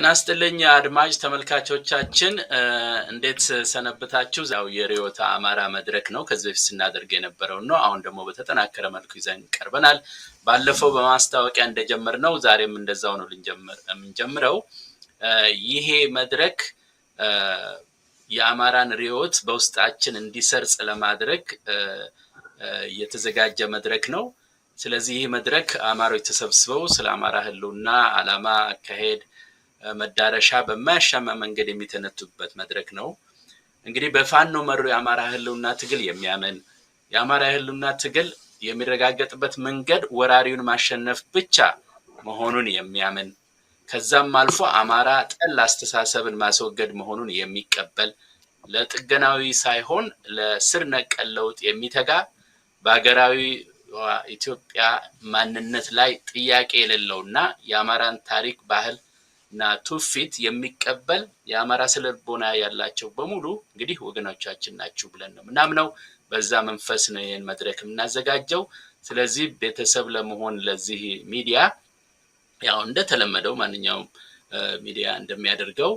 ጤናስጥልኝ አድማጭ ተመልካቾቻችን እንዴት ሰነበታችሁ? ያው የሪዮታ አማራ መድረክ ነው ከዚህ በፊት ስናደርግ የነበረው ነው። አሁን ደግሞ በተጠናከረ መልኩ ይዘን ቀርበናል። ባለፈው በማስታወቂያ እንደጀመርነው ዛሬም እንደዛው ነው ልንጀምረው። ይሄ መድረክ የአማራን ሪዮት በውስጣችን እንዲሰርጽ ለማድረግ የተዘጋጀ መድረክ ነው። ስለዚህ ይሄ መድረክ አማሮች ተሰብስበው ስለ አማራ ህልውና ዓላማ አካሄድ መዳረሻ በማያሻማ መንገድ የሚተነቱበት መድረክ ነው። እንግዲህ በፋኖ መሩ የአማራ ህልውና ትግል የሚያምን የአማራ ህልውና ትግል የሚረጋገጥበት መንገድ ወራሪውን ማሸነፍ ብቻ መሆኑን የሚያምን ከዛም አልፎ አማራ ጠል አስተሳሰብን ማስወገድ መሆኑን የሚቀበል ለጥገናዊ ሳይሆን ለስር ነቀል ለውጥ የሚተጋ በአገራዊ ኢትዮጵያ ማንነት ላይ ጥያቄ የሌለውና የአማራን ታሪክ ባህል እና ትውፊት የሚቀበል የአማራ ስነልቦና ያላቸው በሙሉ እንግዲህ ወገኖቻችን ናችሁ ብለን ነው ምናምነው። በዛ መንፈስ ነው ይሄን መድረክ እናዘጋጀው። ስለዚህ ቤተሰብ ለመሆን ለዚህ ሚዲያ ያው እንደተለመደው ማንኛውም ሚዲያ እንደሚያደርገው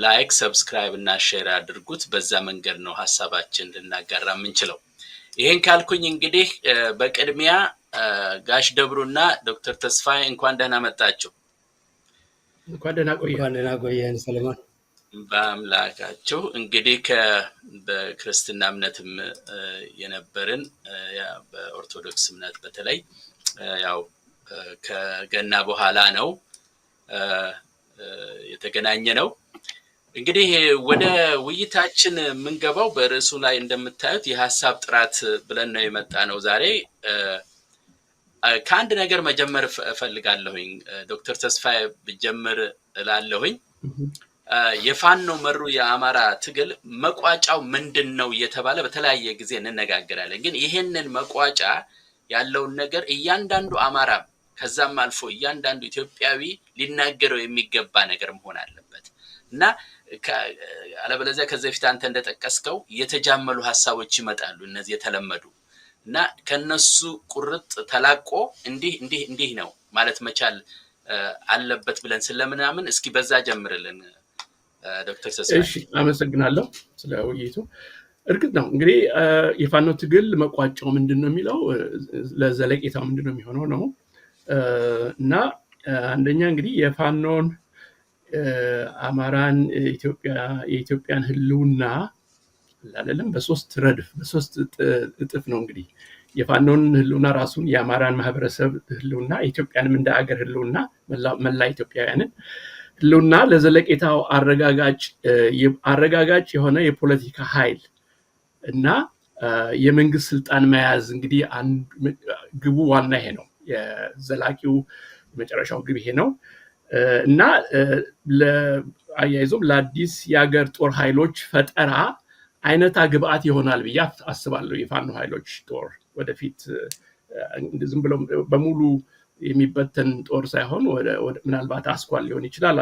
ላይክ፣ ሰብስክራይብ እና ሼር አድርጉት። በዛ መንገድ ነው ሐሳባችን ልናጋራ የምንችለው። ይሄን ካልኩኝ እንግዲህ በቅድሚያ ጋሽ ደብሩና ዶክተር ተስፋዬ እንኳን ደህና መጣችሁ። እንኳን ደህና ቆየን ሰለሞን። በአምላካችሁ እንግዲህ በክርስትና እምነትም የነበርን በኦርቶዶክስ እምነት በተለይ ያው ከገና በኋላ ነው የተገናኘ ነው። እንግዲህ ወደ ውይይታችን የምንገባው በርዕሱ ላይ እንደምታዩት የሐሳብ ጥራት ብለን ነው የመጣ ነው ዛሬ። ከአንድ ነገር መጀመር እፈልጋለሁኝ። ዶክተር ተስፋዬ ብጀምር እላለሁኝ። የፋኖ መሩ የአማራ ትግል መቋጫው ምንድነው እየተባለ በተለያየ ጊዜ እንነጋገራለን። ግን ይሄንን መቋጫ ያለውን ነገር እያንዳንዱ አማራ ከዛም አልፎ እያንዳንዱ ኢትዮጵያዊ ሊናገረው የሚገባ ነገር መሆን አለበት እና አለበለዚያ ከዚህ በፊት አንተ እንደጠቀስከው የተጃመሉ ሐሳቦች ይመጣሉ። እነዚህ የተለመዱ እና ከነሱ ቁርጥ ተላቆ እንዲህ ነው ማለት መቻል አለበት ብለን ስለምናምን እስኪ በዛ ጀምርልን ዶክተር ተስፋዬ። እሺ፣ አመሰግናለሁ ስለ ውይይቱ። እርግጥ ነው እንግዲህ የፋኖ ትግል መቋጫው ምንድነው የሚለው ለዘለቄታው ምንድነው የሚሆነው ነው እና አንደኛ እንግዲህ የፋኖን አማራን የኢትዮጵያን ህልውና አይደለም በሶስት እጥፍ ነው እንግዲህ የፋኖን ህልውና ራሱን የአማራን ማህበረሰብ ህልውና ኢትዮጵያንም እንደ አገር ህልውና መላ ኢትዮጵያውያንን ህልውና ለዘለቄታው አረጋጋጭ የሆነ የፖለቲካ ኃይል እና የመንግስት ስልጣን መያዝ እንግዲህ ግቡ ዋና ይሄ ነው። የዘላቂው መጨረሻው ግብ ይሄ ነው እና አያይዞም ለአዲስ የአገር ጦር ኃይሎች ፈጠራ አይነታ ግብአት ይሆናል ብዬ አስባለሁ። የፋኖ ኃይሎች ጦር ወደፊት ዝም ብሎ በሙሉ የሚበተን ጦር ሳይሆን ምናልባት አስኳል ሊሆን ይችላል፣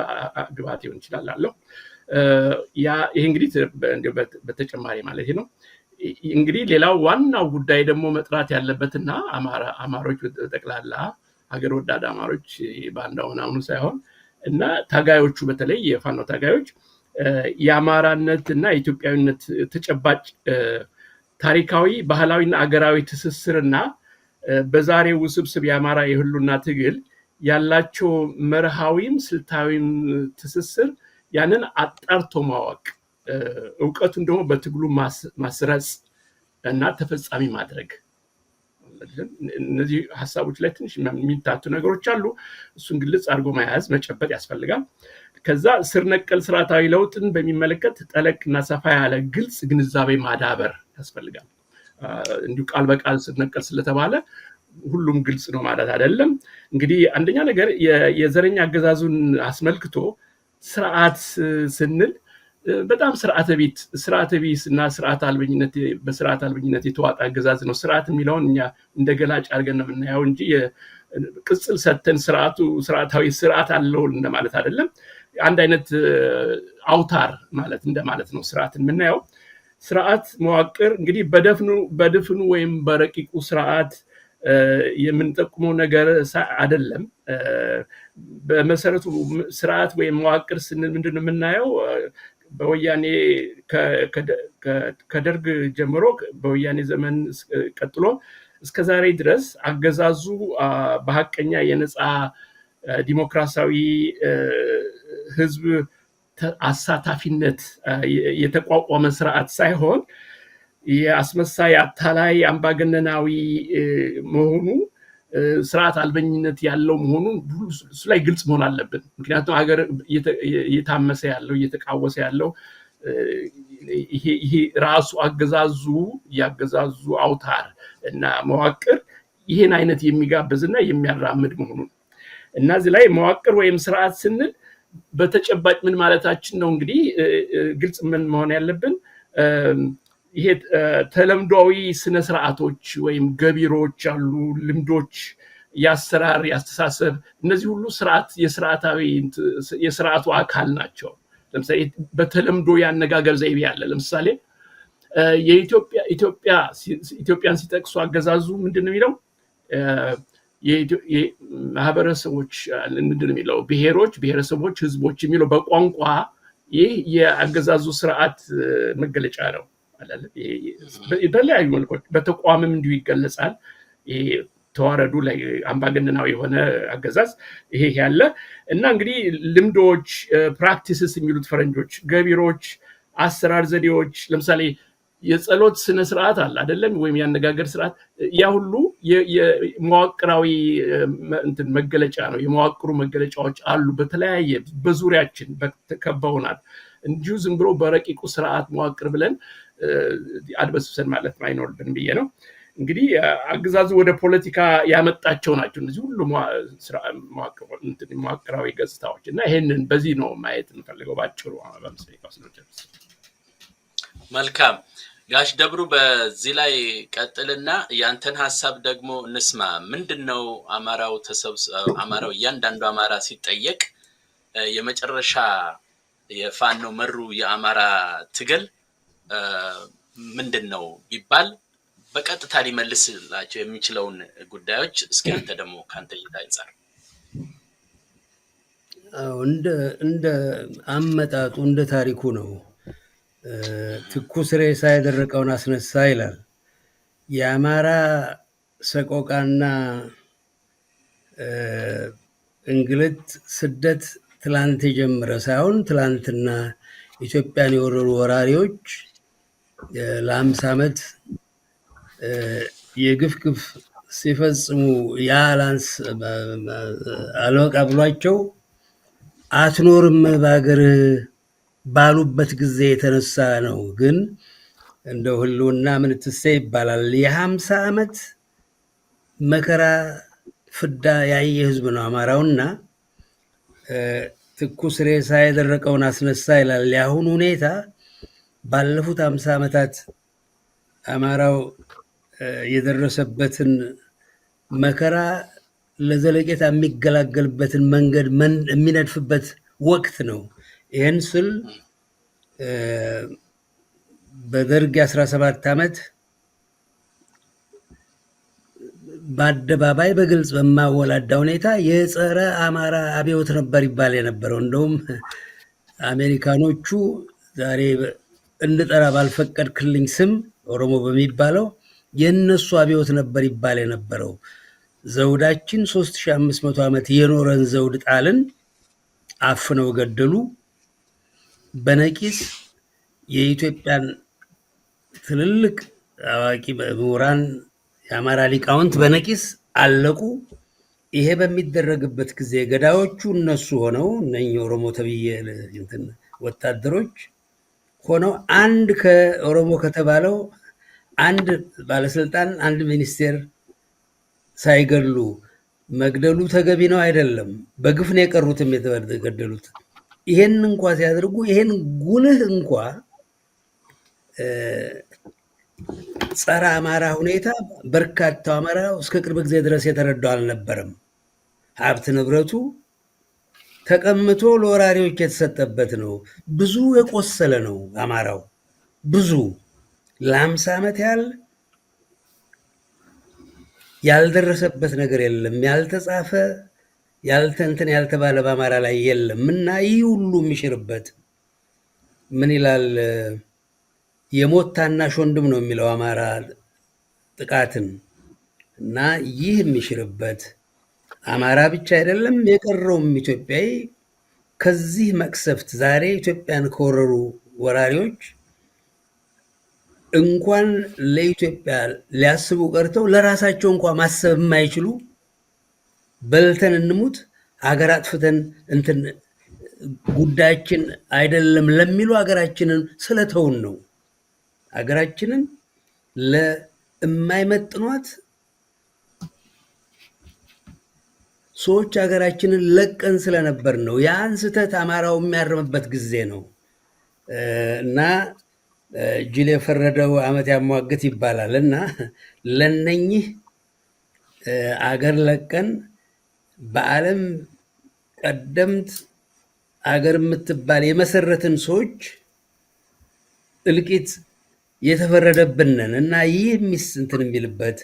ግብአት ሊሆን ይችላል አለው። ይሄ እንግዲህ በተጨማሪ ማለት ነው። እንግዲህ ሌላው ዋናው ጉዳይ ደግሞ መጥራት ያለበትና አማሮች በጠቅላላ ሀገር ወዳድ አማሮች ባንዳው ምናምኑ ሳይሆን እና ታጋዮቹ በተለይ የፋኖ ታጋዮች የአማራነትና የኢትዮጵያዊነት ተጨባጭ ታሪካዊ ባህላዊና አገራዊ ትስስርና በዛሬው ውስብስብ የአማራ የህልውና ትግል ያላቸው መርሃዊም ስልታዊም ትስስር ያንን አጣርቶ ማወቅ ዕውቀቱን ደግሞ በትግሉ ማስረጽ እና ተፈጻሚ ማድረግ። እነዚህ ሐሳቦች ላይ ትንሽ የሚታቱ ነገሮች አሉ። እሱን ግልጽ አድርጎ መያዝ መጨበጥ ያስፈልጋል። ከዛ ስር ነቀል ስርዓታዊ ለውጥን በሚመለከት ጠለቅና ሰፋ ያለ ግልጽ ግንዛቤ ማዳበር ያስፈልጋል። እንዲሁ ቃል በቃል ስር ነቀል ስለተባለ ሁሉም ግልጽ ነው ማለት አይደለም። እንግዲህ አንደኛ ነገር የዘረኛ አገዛዙን አስመልክቶ ስርዓት ስንል በጣም ስርዓተ ቢስ እና በስርዓት አልበኝነት የተዋጣ አገዛዝ ነው። ስርዓት የሚለውን እኛ እንደገላጭ አድርገን ነው የምናየው እንጂ ቅጽል ሰተን ስርዓታዊ ስርዓት አለው እንደማለት አይደለም። አንድ አይነት አውታር ማለት እንደማለት ነው ስርዓትን የምናየው። ስርዓት መዋቅር እንግዲህ በድፍኑ ወይም በረቂቁ ስርዓት የምንጠቁመው ነገር አይደለም። በመሰረቱ ስርዓት ወይም መዋቅር ስንል ምንድነው የምናየው? በወያኔ ከደርግ ጀምሮ በወያኔ ዘመን ቀጥሎ እስከ ዛሬ ድረስ አገዛዙ በሐቀኛ የነፃ ዲሞክራሲያዊ ህዝብ አሳታፊነት የተቋቋመ ስርዓት ሳይሆን የአስመሳይ አታላይ አምባገነናዊ መሆኑ ስርዓት አልበኝነት ያለው መሆኑን እሱ ላይ ግልጽ መሆን አለብን። ምክንያቱም ሀገር እየታመሰ ያለው እየተቃወሰ ያለው ይሄ ራሱ ያገዛዙ አውታር እና መዋቅር ይሄን አይነት የሚጋብዝና የሚያራምድ መሆኑን እና እዚህ ላይ መዋቅር ወይም ስርዓት ስንል በተጨባጭ ምን ማለታችን ነው? እንግዲህ ግልጽ ምን መሆን ያለብን ይሄ ተለምዷዊ ስነ ስርዓቶች ወይም ገቢሮች አሉ፣ ልምዶች፣ ያሰራር፣ ያስተሳሰብ እነዚህ ሁሉ የስርዓቱ አካል ናቸው። ለምሳሌ በተለምዶ ያነጋገር ዘይቤ ያለ ለምሳሌ ኢትዮጵያን ሲጠቅሱ አገዛዙ ምንድነው የሚለው? ማህበረሰቦች ምንድነው የሚለው? ብሔሮች፣ ብሔረሰቦች፣ ህዝቦች የሚለው በቋንቋ ይህ የአገዛዙ ስርዓት መገለጫ ነው። በተለያዩ መልኮች በተቋምም እንዲሁ ይገለጻል። ተዋረዱ ላይ አምባገነናዊ የሆነ አገዛዝ ይሄ ያለ እና እንግዲህ ልምዶች ፕራክቲስስ የሚሉት ፈረንጆች፣ ገቢሮች፣ አሰራር ዘዴዎች ለምሳሌ የጸሎት ስነ ስርዓት አለ አይደለም? ወይም ያነጋገር ስርዓት ያ ሁሉ የመዋቅራዊ መገለጫ ነው። የመዋቅሩ መገለጫዎች አሉ በተለያየ በዙሪያችን ተከበውናል። እንዲሁ ዝም ብሎ በረቂቁ ስርዓት መዋቅር ብለን አድበስብሰን ማለት አይኖርብን ብዬ ነው። እንግዲህ አገዛዙ ወደ ፖለቲካ ያመጣቸው ናቸው እነዚህ ሁሉ መዋቅራዊ ገጽታዎች እና ይሄንን በዚህ ነው ማየት እንፈልገው ባጭሩ። መልካም ጋሽ ደብሩ በዚህ ላይ ቀጥልና ያንተን ሐሳብ ደግሞ እንስማ። ምንድነው አማራው እያንዳንዱ አማራ ሲጠየቅ የመጨረሻ የፋኖ መሩ የአማራ ትግል ምንድነው ቢባል በቀጥታ ሊመልስላቸው የሚችለውን ጉዳዮች እስኪ አንተ ደግሞ ካንተ ይታይጻር። እንደ አመጣጡ እንደ ታሪኩ ነው። ትኩስ ሬሳ የደረቀውን አስነሳ ይላል። የአማራ ሰቆቃና እንግልት ስደት ትላንት የጀመረ ሳይሆን ትላንትና ኢትዮጵያን የወረሩ ወራሪዎች ለ50 ዓመት የግፍ ሲፈጽሙ ያላንስ አልበቃ ብሏቸው አትኖርም በአገር ባሉበት ጊዜ የተነሳ ነው። ግን እንደው ህልውና ምን ትሰ ይባላል። የ50 ዓመት መከራ ፍዳ ያየ ህዝብ ነው አማራውና ትኩስ ሬሳ የደረቀውን አስነሳ ይላል። ያሁን ሁኔታ ባለፉት 50 ዓመታት አማራው የደረሰበትን መከራ ለዘለቄታ የሚገላገልበትን መንገድ የሚነድፍበት ወቅት ነው። ይህን ስል በደርግ 17 ዓመት በአደባባይ በግልጽ በማወላዳ ሁኔታ የጸረ አማራ አብዮት ነበር ይባል የነበረው። እንደውም አሜሪካኖቹ ዛሬ እንድጠራ ባልፈቀድክልኝ ስም ኦሮሞ በሚባለው የነሱ አብዮት ነበር ይባል የነበረው። ዘውዳችን 3500 ዓመት የኖረን ዘውድ ጣልን፣ አፍነው ገደሉ። በነቂስ የኢትዮጵያን ትልልቅ አዋቂ ምሁራን የአማራ ሊቃውንት በነቂስ አለቁ። ይሄ በሚደረግበት ጊዜ ገዳዮቹ እነሱ ሆነው እነኚህ ኦሮሞ ተብዬ ወታደሮች ሆነው አንድ ከኦሮሞ ከተባለው አንድ ባለስልጣን አንድ ሚኒስቴር ሳይገሉ መግደሉ ተገቢ ነው አይደለም። በግፍ ነው የቀሩትም የተገደሉት። ይሄን እንኳ ሲያደርጉ ይሄን ጉልህ እንኳ ጸረ አማራ ሁኔታ በርካታው አማራ እስከ ቅርብ ጊዜ ድረስ የተረዳው አልነበረም። ሀብት ንብረቱ ተቀምቶ ለወራሪዎች የተሰጠበት ነው። ብዙ የቆሰለ ነው አማራው። ብዙ ለ50 ዓመት ያህል ያልደረሰበት ነገር የለም። ያልተጻፈ ያልተንተን ያልተባለ በአማራ ላይ የለም እና ይህ ሁሉ የሚሽርበት ምን ይላል የሞት ታናሽ ወንድም ነው የሚለው አማራ ጥቃትን እና ይህ የሚሽርበት አማራ ብቻ አይደለም የቀረውም ኢትዮጵያዊ ከዚህ መቅሰፍት ዛሬ ኢትዮጵያን ከወረሩ ወራሪዎች እንኳን ለኢትዮጵያ ሊያስቡ ቀርተው ለራሳቸው እንኳን ማሰብ የማይችሉ በልተን እንሙት ሀገር አጥፍተን እንትን ጉዳያችን አይደለም ለሚሉ ሀገራችንን ስለተውን ነው። ሀገራችንን ለማይመጥኗት ሰዎች ሀገራችንን ለቀን ስለነበር ነው። ያን ስህተት አማራው የሚያርምበት ጊዜ ነው እና ጅል የፈረደው ዓመት ያሟግት ይባላል እና ለነኚህ አገር ለቀን በዓለም ቀደምት አገር የምትባል የመሰረትን ሰዎች እልቂት የተፈረደብንን እና ይህ እንትን የሚልበት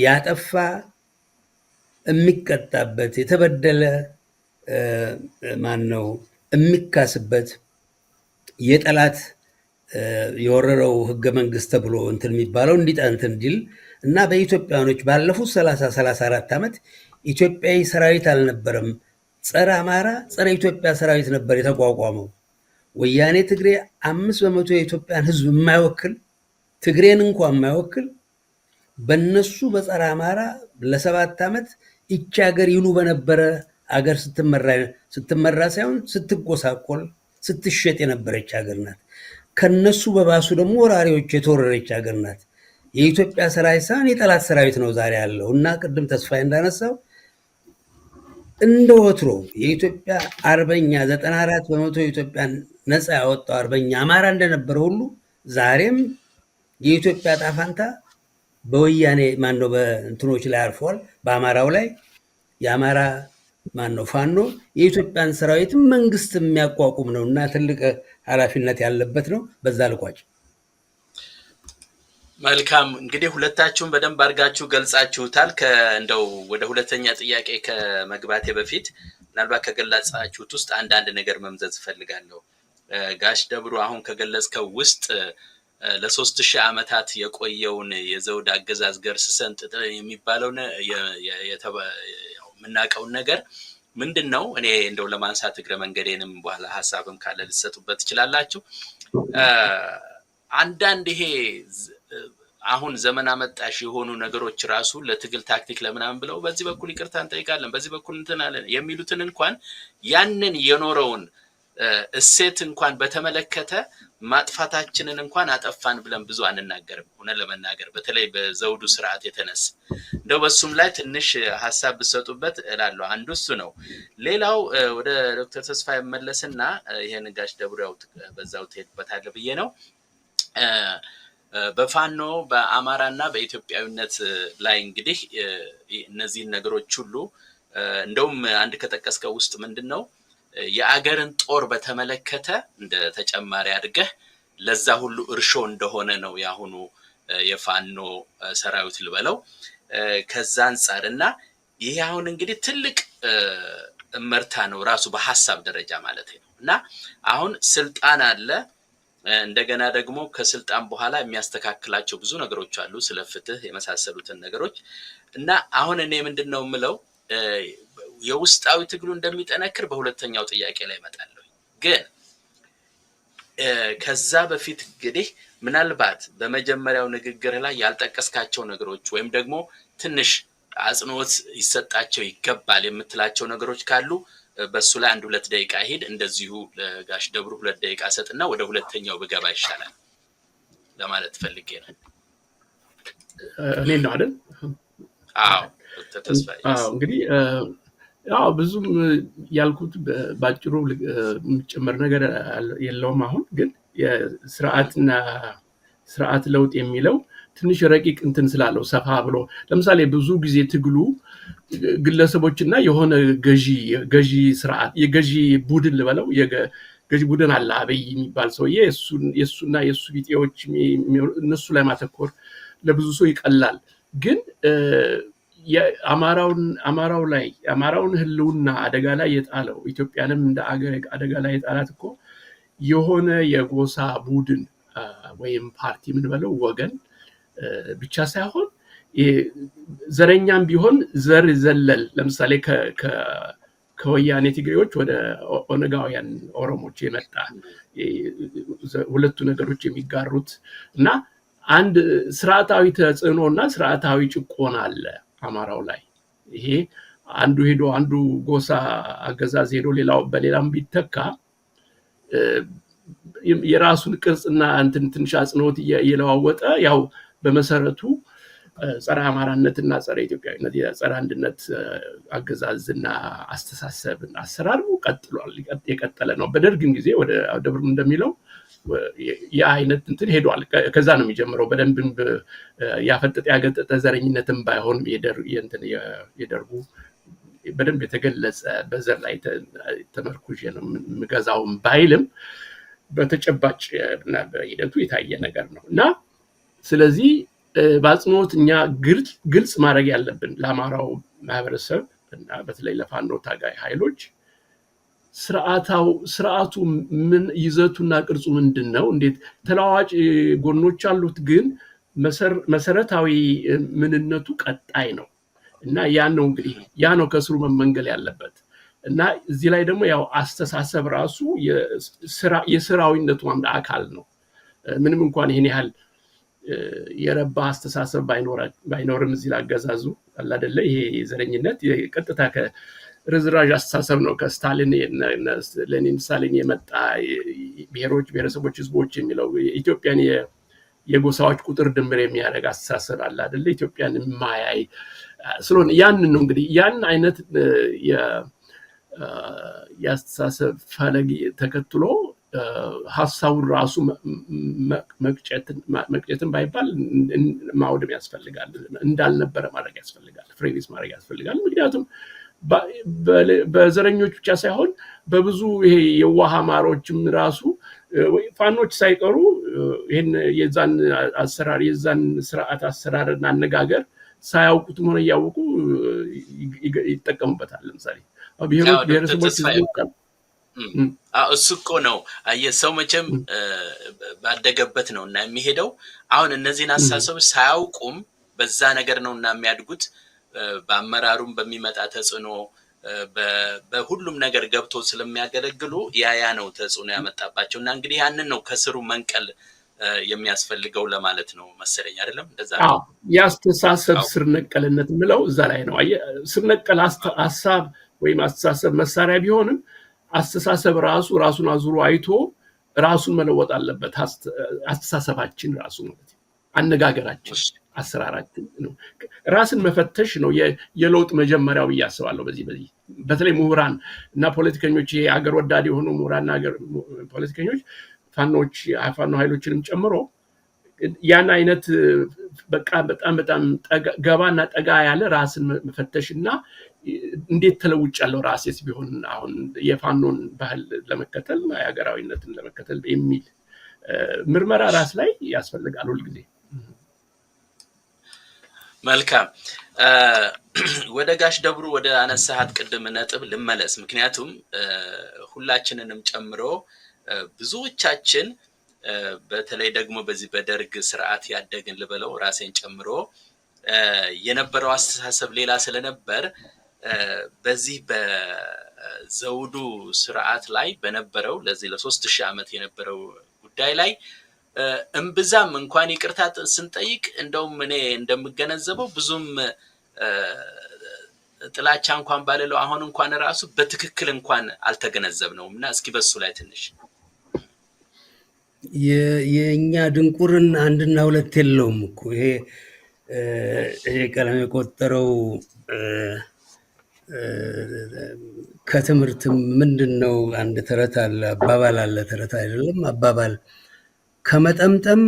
ያጠፋ የሚቀጣበት የተበደለ ማን ነው የሚካስበት የጠላት የወረረው ህገ መንግስት ተብሎ እንትን የሚባለው እንዲጠንት እንዲል እና በኢትዮጵያኖች ባለፉት 34 ዓመት ኢትዮጵያዊ ሰራዊት አልነበረም። ጸረ አማራ ጸረ ኢትዮጵያ ሰራዊት ነበር የተቋቋመው። ወያኔ ትግሬ 5% የኢትዮጵያን ህዝብ የማይወክል ትግሬን እንኳን የማይወክል በነሱ በጸረ አማራ ለ7 ዓመት ይቺ ሀገር ይሉ በነበረ ሀገር ስትመራ ሳይሆን ስትጎሳቆል ስትሸጥ የነበረች ሀገር ናት። ከነሱ በባሱ ደግሞ ወራሪዎች የተወረረች ሀገር ናት። የኢትዮጵያ ሰራዊት ሳይሆን የጠላት ሰራዊት ነው ዛሬ ያለው እና ቅድም ተስፋዬ እንዳነሳው እንደ ወትሮ የኢትዮጵያ አርበኛ 94% የኢትዮጵያን ነፃ ያወጣው አርበኛ አማራ እንደነበረ ሁሉ ዛሬም የኢትዮጵያ ጣፋንታ በወያኔ ማነው በእንትኖች ላይ አርፏል። በአማራው ላይ የአማራ ማነው ፋኖ የኢትዮጵያን ሰራዊት መንግስት የሚያቋቁም ነው እና ትልቅ ኃላፊነት ያለበት ነው። በዛ ልቋጭ። መልካም እንግዲህ ሁለታችሁም በደንብ አድርጋችሁ ገልጻችሁታል። እንደው ወደ ሁለተኛ ጥያቄ ከመግባቴ በፊት ምናልባት ከገለጻችሁት ውስጥ አንዳንድ ነገር መምዘዝ ፈልጋለሁ። ጋሽ ደብሩ አሁን ከገለጽከው ውስጥ ለ3000 ዓመታት የቆየውን የዘውድ አገዛዝ ገርስሰን ጥጥ የሚባለው የምናውቀውን ነገር ምንድነው? እኔ እንደው ለማንሳት እግረ መንገዴንም በኋላ ሐሳብም ካለ ልትሰጡበት ትችላላችሁ። አንዳንድ ይሄ አሁን ዘመን አመጣሽ የሆኑ ነገሮች ራሱ ለትግል ታክቲክ ለምናምን ብለው በዚህ በኩል ይቅርታ እንጠይቃለን በዚህ በኩል እንትን አለን የሚሉትን እንኳን ያንን የኖረውን እሴት እንኳን በተመለከተ ማጥፋታችንን እንኳን አጠፋን ብለን ብዙ አንናገርም። ሆነ ለመናገር በተለይ በዘውዱ ስርዓት የተነሳ እንደው በሱም ላይ ትንሽ ሐሳብ ብሰጡበት እላለሁ። አንዱ እሱ ነው። ሌላው ወደ ዶክተር ተስፋዬ መለስና ይሄን ጋሽ ደብሩው በዛው ተሄድበታል ብዬ ነው። በፋኖ በአማራና በኢትዮጵያዊነት ላይ እንግዲህ እነዚህ ነገሮች ሁሉ እንደውም አንድ ከጠቀስከው ውስጥ ምንድነው የአገርን ጦር በተመለከተ እንደ ተጨማሪ አድርገህ ለዛ ሁሉ እርሾ እንደሆነ ነው ያሁኑ የፋኖ ሰራዊት ልበለው ከዛ አንፃርና ይሄ አሁን እንግዲህ ትልቅ እመርታ ነው ራሱ በሐሳብ ደረጃ ማለት ነው። እና አሁን ስልጣን አለ እንደገና ደግሞ ከስልጣን በኋላ የሚያስተካክላቸው ብዙ ነገሮች አሉ ስለ ፍትህ የመሳሰሉትን ነገሮች እና አሁን እኔ ምንድነው ምለው የውስጣዊ ትግሉ እንደሚጠነክር በሁለተኛው ጥያቄ ላይ መጣለው። ግን ከዛ በፊት እንግዲህ ምናልባት በመጀመሪያው ንግግር ላይ ያልጠቀስካቸው ነገሮች ወይም ደግሞ ትንሽ አጽንኦት ይሰጣቸው ይገባል የምትላቸው ነገሮች ካሉ በሱ ላይ 1-2 ደቂቃ ሄድ እንደዚሁ ለጋሽ ደብሩ 2 ደቂቃ ሰጥና ወደ ሁለተኛው ብገባ ይሻላል ለማለት ፈልጌ ነው። እኔ ነው አይደል? አዎ ተስፋዬ። እንግዲህ ያው ብዙም ያልኩት ባጭሩ ጨመር ነገር የለውም። አሁን ግን የሥርዓትና ስርዓት ለውጥ የሚለው ትንሽ ረቂቅ እንትን ስላለው ሰፋ ብሎ ለምሳሌ ብዙ ጊዜ ትግሉ ግለሰቦችና የሆነ ገዢ ስርዓት የገዢ ቡድን ልበለው የገዢ ቡድን አለ አብይ የሚባል ሰውዬ የሱና የሱ ቢጤዎች እነሱ ላይ ማተኮር ለብዙ ሰው ይቀላል። ግን አማራውን ህልውና አደጋ ላይ የጣለው ኢትዮጵያንም እንደ አገር አደጋ ላይ የጣላት እኮ የሆነ የጎሳ ቡድን ወይም ፓርቲ ምን በለው ወገን ብቻ ሳይሆን ዘረኛም ቢሆን ዘር ዘለል ለምሳሌ ከወያኔ ትግሬዎች ወደ ኦነጋውያን ኦሮሞች የመጣ ሁለቱ ነገሮች የሚጋሩት እና አንድ ስርዓታዊ ተጽዕኖና ስርዓታዊ ጭቆና አለ አማራው ላይ። ይሄ አንዱ ሄዶ አንዱ ጎሳ አገዛዝ ሄዶ በሌላም ቢተካ የራሱን ቅርጽና ትንሽ አጽንኦት እየለዋወጠ ያው በመሰረቱ ጸረ አማራነትና ጸረ ኢትዮጵያዊነት የጸረ አንድነት አገዛዝና አስተሳሰብና አሰራሩ ቀጥሏል፣ የቀጠለ ነው። በደርግም ጊዜ ወደ ደብሩ እንደሚለው ያ አይነት ሄዷል። ከዛ ነው የሚጀምረው። በደንብም ያፈጠጠ ያገጠጠ ዘረኝነትም ባይሆን የደርጉ በደንብ የተገለጸ በዘር ላይ ተመርኩዤ ነው የምገዛውም ባይልም በተጨባጭ እና በሂደቱ የታየ ነገር ነው እና ስለዚህ በአጽንኦት እኛ ግልጽ ማድረግ ያለብን ለአማራው ማህበረሰብ እና በተለይ ለፋኖ ታጋይ ኃይሎች ስርዓቱ ምን ይዘቱና ቅርጹ ምንድነው፣ እንዴት ተለዋዋጭ ጎኖች አሉት፣ ግን መሰረታዊ ምንነቱ ቀጣይ ነው እና ያ ነው ከስሩ መመንገል ያለበት እና እዚህ ላይ ደግሞ ያው አስተሳሰብ ራሱ የስራዊነቱ አንድ አካል ነው። ምንም እንኳን ይሄን ያህል የረባ አስተሳሰብ ባይኖርም እዚህ ላገዛዙ አለ አይደለ ይሄ ዘረኝነት የቀጥታ ከርዝራዥ አስተሳሰብ ነው። ከስታሊን ሌኒን ስታሊን የመጣ ብሔሮች ብሔረሰቦች ህዝቦች የሚለው ኢትዮጵያን የጎሳዎች ቁጥር ድምር የሚያደርግ አስተሳሰብ አለ አይደለ ኢትዮጵያን የማያይ ስለሆነ ያንን ነው እንግዲህ ያን አይነት የአስተሳሰብ ፈለግ ተከትሎ ሐሳቡን ራሱ መቅጨትን ባይባል ማውደም ያስፈልጋል፣ እንዳልነበረ ማድረግ ያስፈልጋል፣ ፍሬዝ ማድረግ ያስፈልጋል። ምክንያቱም በዘረኞች ብቻ ሳይሆን በብዙ ይሄ የዋህ አማሮችም ራሱ ፋኖች ሳይቀሩ ይሄን የዛን አሰራር የዛን ስርዓት አሰራርና አነጋገር ሳያውቁትም ሆነ ያውቁ ይጠቀሙበታል። ለምሳሌ ብሔሮች ብሔረሰቦች እሱ እኮ ነው የሰው መቼም ባደገበት ነው እና የሚሄደው። አሁን እነዚህን አስተሳሰቦች ሳያውቁም በዛ ነገር ነው እና የሚያድጉት በአመራሩም በሚመጣ ተጽዕኖ በሁሉም ነገር ገብቶ ስለሚያገለግሉ ያ ነው ተጽዕኖ ያመጣባቸው እና እንግዲህ ያንን ነው ከስሩ መንቀል የሚያስፈልገው ለማለት ነው መሰለኝ አይደለም? እንደዛ ነው። የአስተሳሰብ ስር ነቀልነት ምለው እዛ ላይ ነው። ስር ነቀል ሐሳብ ወይም አስተሳሰብ መሳሪያ ቢሆንም አስተሳሰብ ራሱን አዙሮ አይቶ ራሱን መለወጥ አለበት። አስተሳሰባችን ራሱ ማለት አነጋገራችን አሰራራችን ነው። ራስን መፈተሽ ነው የለውጥ መጀመሪያው ያስባለው። በዚህ በተለይ ምሁራን እና ፖለቲከኞች የሀገር ወዳድ የሆኑ ምሁራንና ሀገር ፖለቲከኞች ፋኖ ኃይሎችንም ጨምሮ ያን አይነት በቃ በጣም ገባና ጠጋ ያለ ራስን መፈተሽና እንዴት ተለውጫለሁ ራሴስ ቢሆን አሁን የፋኖን ባህል ለመከተል የሀገራዊነትን ለመከተል የሚል ምርመራ ራስ ላይ ያስፈልጋል ሁልጊዜ። መልካም ወደ ጋሽ ደብሩ ወደ አነሳሃት ቅድም ነጥብ ልመለስ። ምክንያቱም ሁላችንንም ጨምሮ ብዙዎቻችን በተለይ ደግሞ በዚህ በደርግ ስርዓት ያደግን ልበለው ራሴን ጨምሮ የነበረው አስተሳሰብ ሌላ ስለነበር በዚህ በዘውዱ ስርዓት ላይ በነበረው ለዚህ ለ3000 ዓመት የነበረው ጉዳይ ላይ እንብዛም እንኳን ይቅርታ ስንጠይቅ እንደውም እኔ እንደምገነዘበው ብዙም ጥላቻ እንኳን ባለለው አሁን እንኳን ራሱ በትክክል እንኳን አልተገነዘብነውም እና እስኪ በሱ ላይ ትንሽ የኛ ድንቁርን አንድና ሁለት የለውም እኮ ይሄ ቀለም የቆጠረው ከትምህርት ምንድነው? አንድ ተረት አለ፣ አባባል አለ፣ ተረት አይደለም አባባል። ከመጠምጠም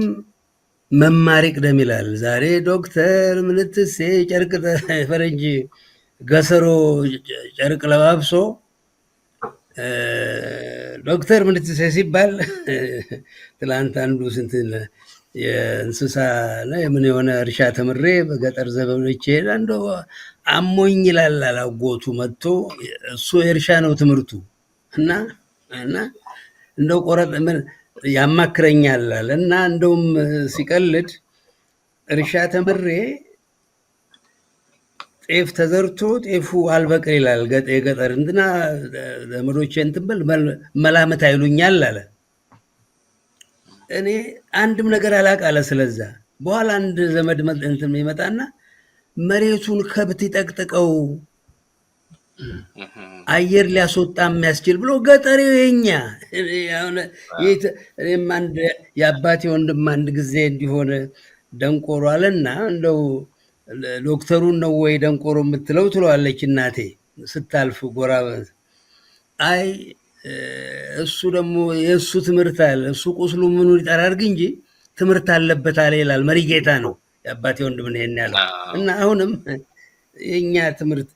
መማር ይቅደም ይላል። ዛሬ ዶክተር ምንትሴ ጨርቅ ፈረንጅ ገሰሮ ጨርቅ ለባብሶ ዶክተር ምንትሴ ሲባል ትላንት አንዱ የእንስሳ የምን የሆነ እርሻ ተምሬ በገጠር ዘመኖች ይሄዳ እንደው አሞኝ ይላል አላጎቱ መጥቶ እሱ የእርሻ ነው ትምህርቱ እና እንደው ቆረጥ ምን ያማክረኛል አለ እና እንደውም ሲቀልድ እርሻ ተምሬ ጤፍ ተዘርቶ ጤፉ አልበቅል ይላል የገጠር እንትና ዘመዶቼ እንትን በል መላመት አይሉኛል አለ። እኔ አንድም ነገር አላቅ አለ ስለዛ። በኋላ አንድ ዘመድ እንትን ይመጣና መሬቱን ከብት ይጠቅጥቀው አየር ሊያስወጣ የሚያስችል ብሎ ገጠሬው የኛ እኔም አንድ የአባቴ ወንድም አንድ ጊዜ እንዲሆነ ደንቆሮ አለና እንደው ዶክተሩን ነው ወይ ደንቆሮ የምትለው ትለዋለች እናቴ ስታልፍ ጎራ። አይ እሱ ደግሞ የእሱ ትምህርት አለ እሱ ቁስሉ ምኑን ይጠራርግ እንጂ ትምህርት አለበት አለ ይላል። መሪጌታ ነው የአባቴ ወንድም ነው ይሄን ያለው እና አሁንም የኛ ትምህርት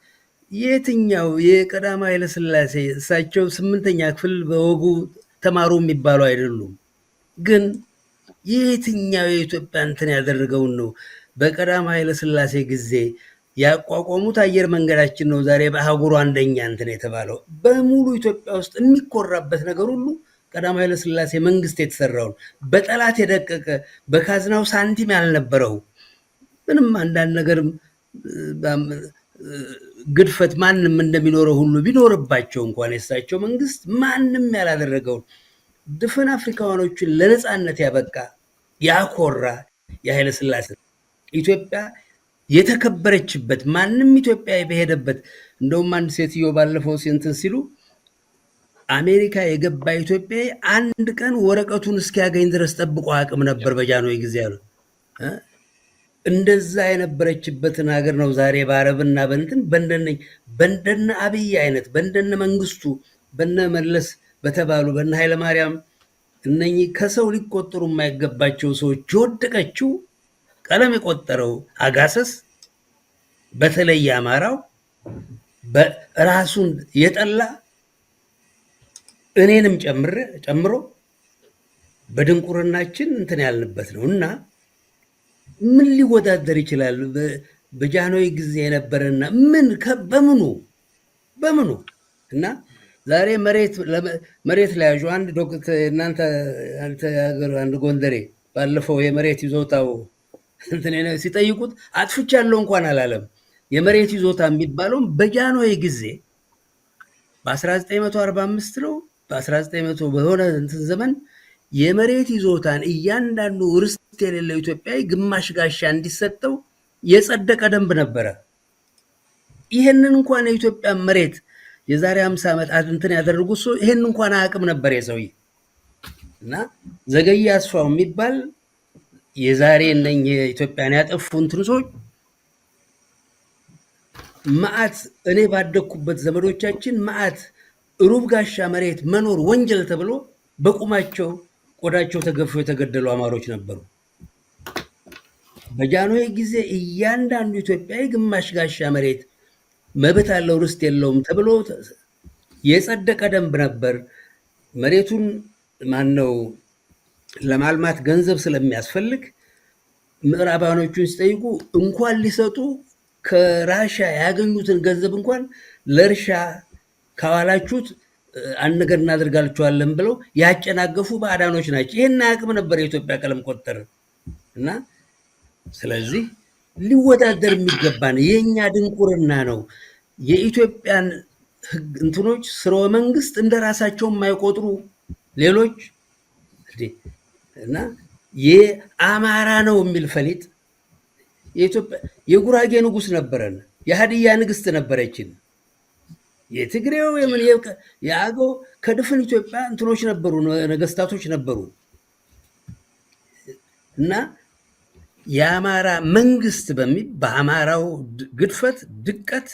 የትኛው የቀዳማዊ ኃይለ ሥላሴ እሳቸው 8ኛ ክፍል በወጉ ተማሩ የሚባሉ አይደሉም። ግን የትኛው የኢትዮጵያ እንትን ያደረገውን ነው በቀዳማዊ ኃይለ ሥላሴ ጊዜ ያቋቋሙት አየር መንገዳችን ነው ዛሬ በአህጉሩ አንደኛ እንትን የተባለው። በሙሉ ኢትዮጵያ ውስጥ የሚኮራበት ነገር ሁሉ ቀዳማዊ ኃይለ ሥላሴ መንግስት የተሰራውን በጠላት የደቀቀ በካዝናው ሳንቲም ያልነበረው ምንም አንዳንድ ነገርም ግድፈት ማንም እንደሚኖረው ሁሉ ቢኖርባቸው እንኳን የሳቸው መንግስት ማንም ያላደረገውን ድፍን አፍሪካውያኖችን ለነፃነት ያበቃ ያኮራ የኃይለ ሥላሴ ኢትዮጵያ የተከበረችበት ማንም ኢትዮጵያ በሄደበት። እንደውም አንድ ሴትዮ ባለፈው እንትን ሲሉ አሜሪካ የገባ ኢትዮጵያ አንድ ቀን ወረቀቱን እስኪያገኝ ድረስ ጠብቆ አቅም ነበር በጃንሆይ ጊዜ ያሉ። እንደዛ የነበረችበትን ሀገር ነው ዛሬ በአረብና በእንትን በእንደነ አብይ አይነት በእንደነ መንግስቱ በነ መለስ በተባሉ በነ ኃይለማርያም እነኚህ ከሰው ሊቆጠሩ የማይገባቸው ሰዎች የወደቀችው ቀለም የቆጠረው አጋሰስ በተለይ አማራው በራሱን የጠላ እኔንም ጨምሮ በድንቁርናችን እንትን ያልንበት ነው እና ምን ሊወዳደር ይችላል? በጃንሆይ ጊዜ የነበረና ምን በምኑ እና ዛሬ መሬት ላይ ያዡ አንድ ዶክተር እናንተ አንድ ጎንደሬ ባለፈው የመሬት ይዞታው እንትን ሲጠይቁት አጥፍቻለሁ እንኳን አላለም። የመሬት ይዞታ የሚባለውም በጃንሆይ ጊዜ በ1945 ነው በ1900 በሆነ እንትን ዘመን የመሬት ይዞታን እያንዳንዱ ርስት የሌለው ኢትዮጵያዊ ግማሽ ጋሻ እንዲሰጠው የጸደቀ ደንብ ነበረ። ይሄንን እንኳን የኢትዮጵያ መሬት የዛሬ 50 ዓመት እንትን ያደረጉት ሰው ይሄን እንኳን አያውቅም ነበር የሰውዬ እና ዘገየ አስፋው የሚባል የዛሬ እነኚህ ኢትዮጵያን ያጠፉ እንትን ሰዎች መዓት እኔ ባደኩበት ዘመዶቻችን መዓት ሩብ ጋሻ መሬት መኖር ወንጀል ተብሎ በቁማቸው ቆዳቸው ተገፎ የተገደሉ አማሮች ነበሩ። በጃንሆይ ጊዜ እያንዳንዱ ኢትዮጵያዊ ግማሽ ጋሻ መሬት መብት አለው ርስት የለውም ተብሎ የጸደቀ ደንብ ነበር። መሬቱን ማነው ለማልማት ገንዘብ ስለሚያስፈልግ ምዕራባኖቹን ሲጠይቁ እንኳን ሊሰጡ ከራሻ ያገኙትን ገንዘብ እንኳን ለእርሻ ካዋላችሁት አንድ ነገር እናደርጋችኋለን ብለው ያጨናገፉ ባዕዳኖች ናቸው። ይሄን አቅም ነበር የኢትዮጵያ ቀለም ቆጠረ እና ስለዚህ ሊወዳደር የሚገባን የኛ ድንቁርና ነው። የኢትዮጵያን እንትኖች ስርወ መንግስት እንደራሳቸው የማይቆጥሩ ሌሎች እና የአማራ ነው የሚል ፈሊጥ የኢትዮጵያ የጉራጌ ንጉስ ነበረን፣ የሀዲያ ንግስት ነበረችን፣ የትግሬው የምን የአገው ከድፍን ኢትዮጵያ እንትኖች ነበሩ፣ ነገስታቶች ነበሩ እና የአማራ መንግስት በሚል በአማራው ግድፈት ድቀት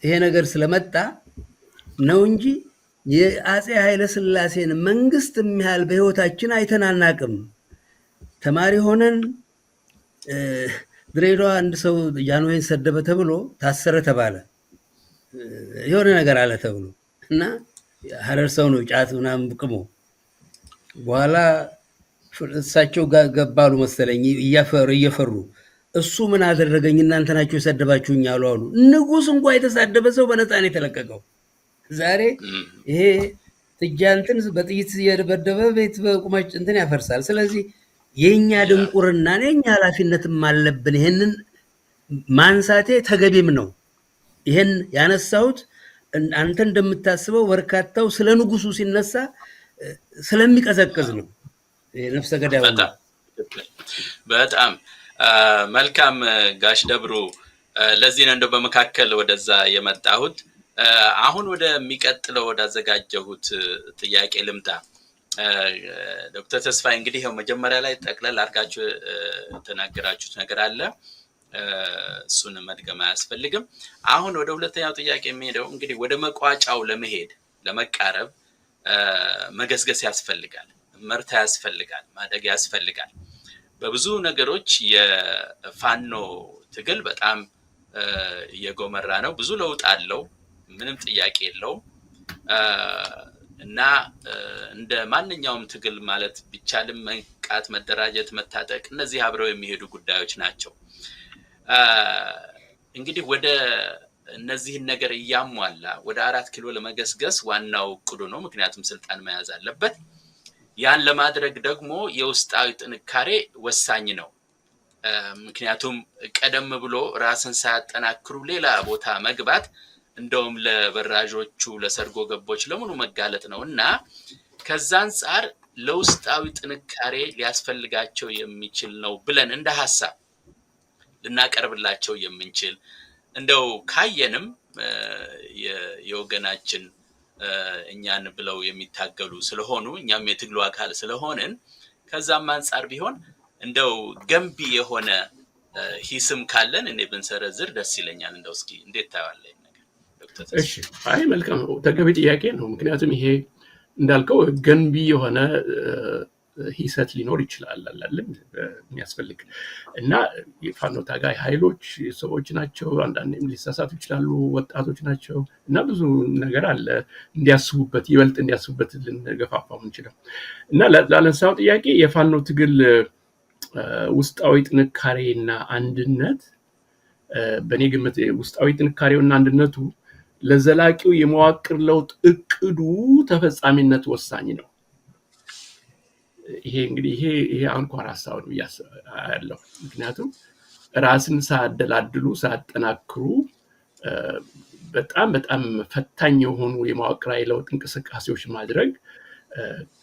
ይሄ ነገር ስለመጣ ነው እንጂ የአፄ ኃይለ ሥላሴን መንግስት የሚያህል በህይወታችን አይተናናቅም። ተማሪ ሆነን ድሬዳዋ አንድ ሰው ጃንሆይን ሰደበ ተብሎ ታሰረ ተባለ። የሆነ ነገር አለ ተብሎ እና ሀረር ሰው ነው ጫት ምናምን ቅሞ በኋላ እሳቸው ገባሉ መሰለኝ እየፈሩ እሱ ምን አደረገኝ እናንተ ናችሁ የሰደባችሁኝ አሉ። ንጉሥ እንኳን የተሳደበ ሰው በነፃ ነው የተለቀቀው። ዛሬ ይሄ ጥጃንትን በጥይት የደበደበ ቤት በቁማጭ እንትን ያፈርሳል። ስለዚህ የኛ ድንቁርና የኛ ኃላፊነትም አለብን። ይሄንን ማንሳቴ ተገቢም ነው። ይሄን ያነሳሁት አንተ እንደምታስበው በርካታው ስለ ንጉሱ ሲነሳ ስለሚቀዘቅዝ ነው። ነፍሰ ገዳዩ በጣም መልካም ጋሽ ደብሩ፣ ለዚህ ነው እንደው በመካከል ወደዛ የመጣሁት። አሁን ወደሚቀጥለው ወዳዘጋጀሁት ጥያቄ ልምጣ። ዶክተር ተስፋዬ እንግዲህ ያው መጀመሪያ ላይ ጠቅለል አድርጋችሁ ተናገራችሁት ነገር አለ፣ እሱን መድገም አያስፈልግም። አሁን ወደ ሁለተኛው ጥያቄ የሚሄደው እንግዲህ ወደ መቋጫው ለመሄድ ለመቃረብ መገስገስ ያስፈልጋል፣ መርታ ያስፈልጋል፣ ማደግ ያስፈልጋል። በብዙ ነገሮች የፋኖ ትግል በጣም እየጎመራ ነው። ብዙ ለውጥ አለው፣ ምንም ጥያቄ የለውም። እና እንደ ማንኛውም ትግል ማለት ቢቻልም መንቃት፣ መደራጀት፣ መታጠቅ እነዚህ አብረው የሚሄዱ ጉዳዮች ናቸው። እንግዲህ ወደ እነዚህን ነገር እያሟላ ወደ 4 ኪሎ ለመገስገስ ዋናው እቅዱ ነው። ምክንያቱም ስልጣን መያዝ አለበት። ያን ለማድረግ ደግሞ የውስጣዊ ጥንካሬ ወሳኝ ነው። ምክንያቱም ቀደም ብሎ ራስን ሳያጠናክሩ ሌላ ቦታ መግባት እንደውም ለበራዦቹ ለሰርጎ ገቦች ለሙሉ መጋለጥ ነው እና ከዛ አንፃር ለውስጣዊ ጥንካሬ ሊያስፈልጋቸው የሚችል ነው ብለን እንደ ሐሳብ ልናቀርብላቸው የምንችል እንደው ካየንም የወገናችን እኛን ብለው የሚታገሉ ስለሆኑ እኛም የትግሉ አካል ስለሆንን ከዛም አንፃር ቢሆን እንደው ገንቢ የሆነ ሂስም ካለን እኔ ብንሰረዝር ደስ ይለኛል። እንደው እስኪ እንዴት ታያለህ ነገር ዶክተር? እሺ፣ አይ መልካም ተገቢ ጥያቄ ነው። ምክንያቱም ይሄ እንዳልከው ገንቢ የሆነ ሂሰት ሊኖር ይችላል አይደለም የሚያስፈልግ እና የፋኖ ታጋይ ኃይሎች ሰዎች ናቸው። አንዳንዴም ሊሳሳቱ ይችላሉ፣ ወጣቶች ናቸው እና ብዙ ነገር አለ እንዲያስቡበት ይበልጥ እንዲያስቡበት ልንገፋፋው እንችላለን እና ላነሳው ጥያቄ የፋኖ ትግል ውስጣዊ ጥንካሬና አንድነት በእኔ ግምት ውስጣዊ ጥንካሬውና አንድነቱ ለዘላቂው የመዋቅር ለውጥ እቅዱ ተፈጻሚነት ወሳኝ ነው። ይሄ እንግዲህ ይሄ አንኳር ሐሳብ ነው ያለው። ምክንያቱም ራስን ሳያደላድሉ ሳያጠናክሩ በጣም በጣም ፈታኝ የሆኑ የመዋቅራዊ ለውጥ እንቅስቃሴዎች ማድረግ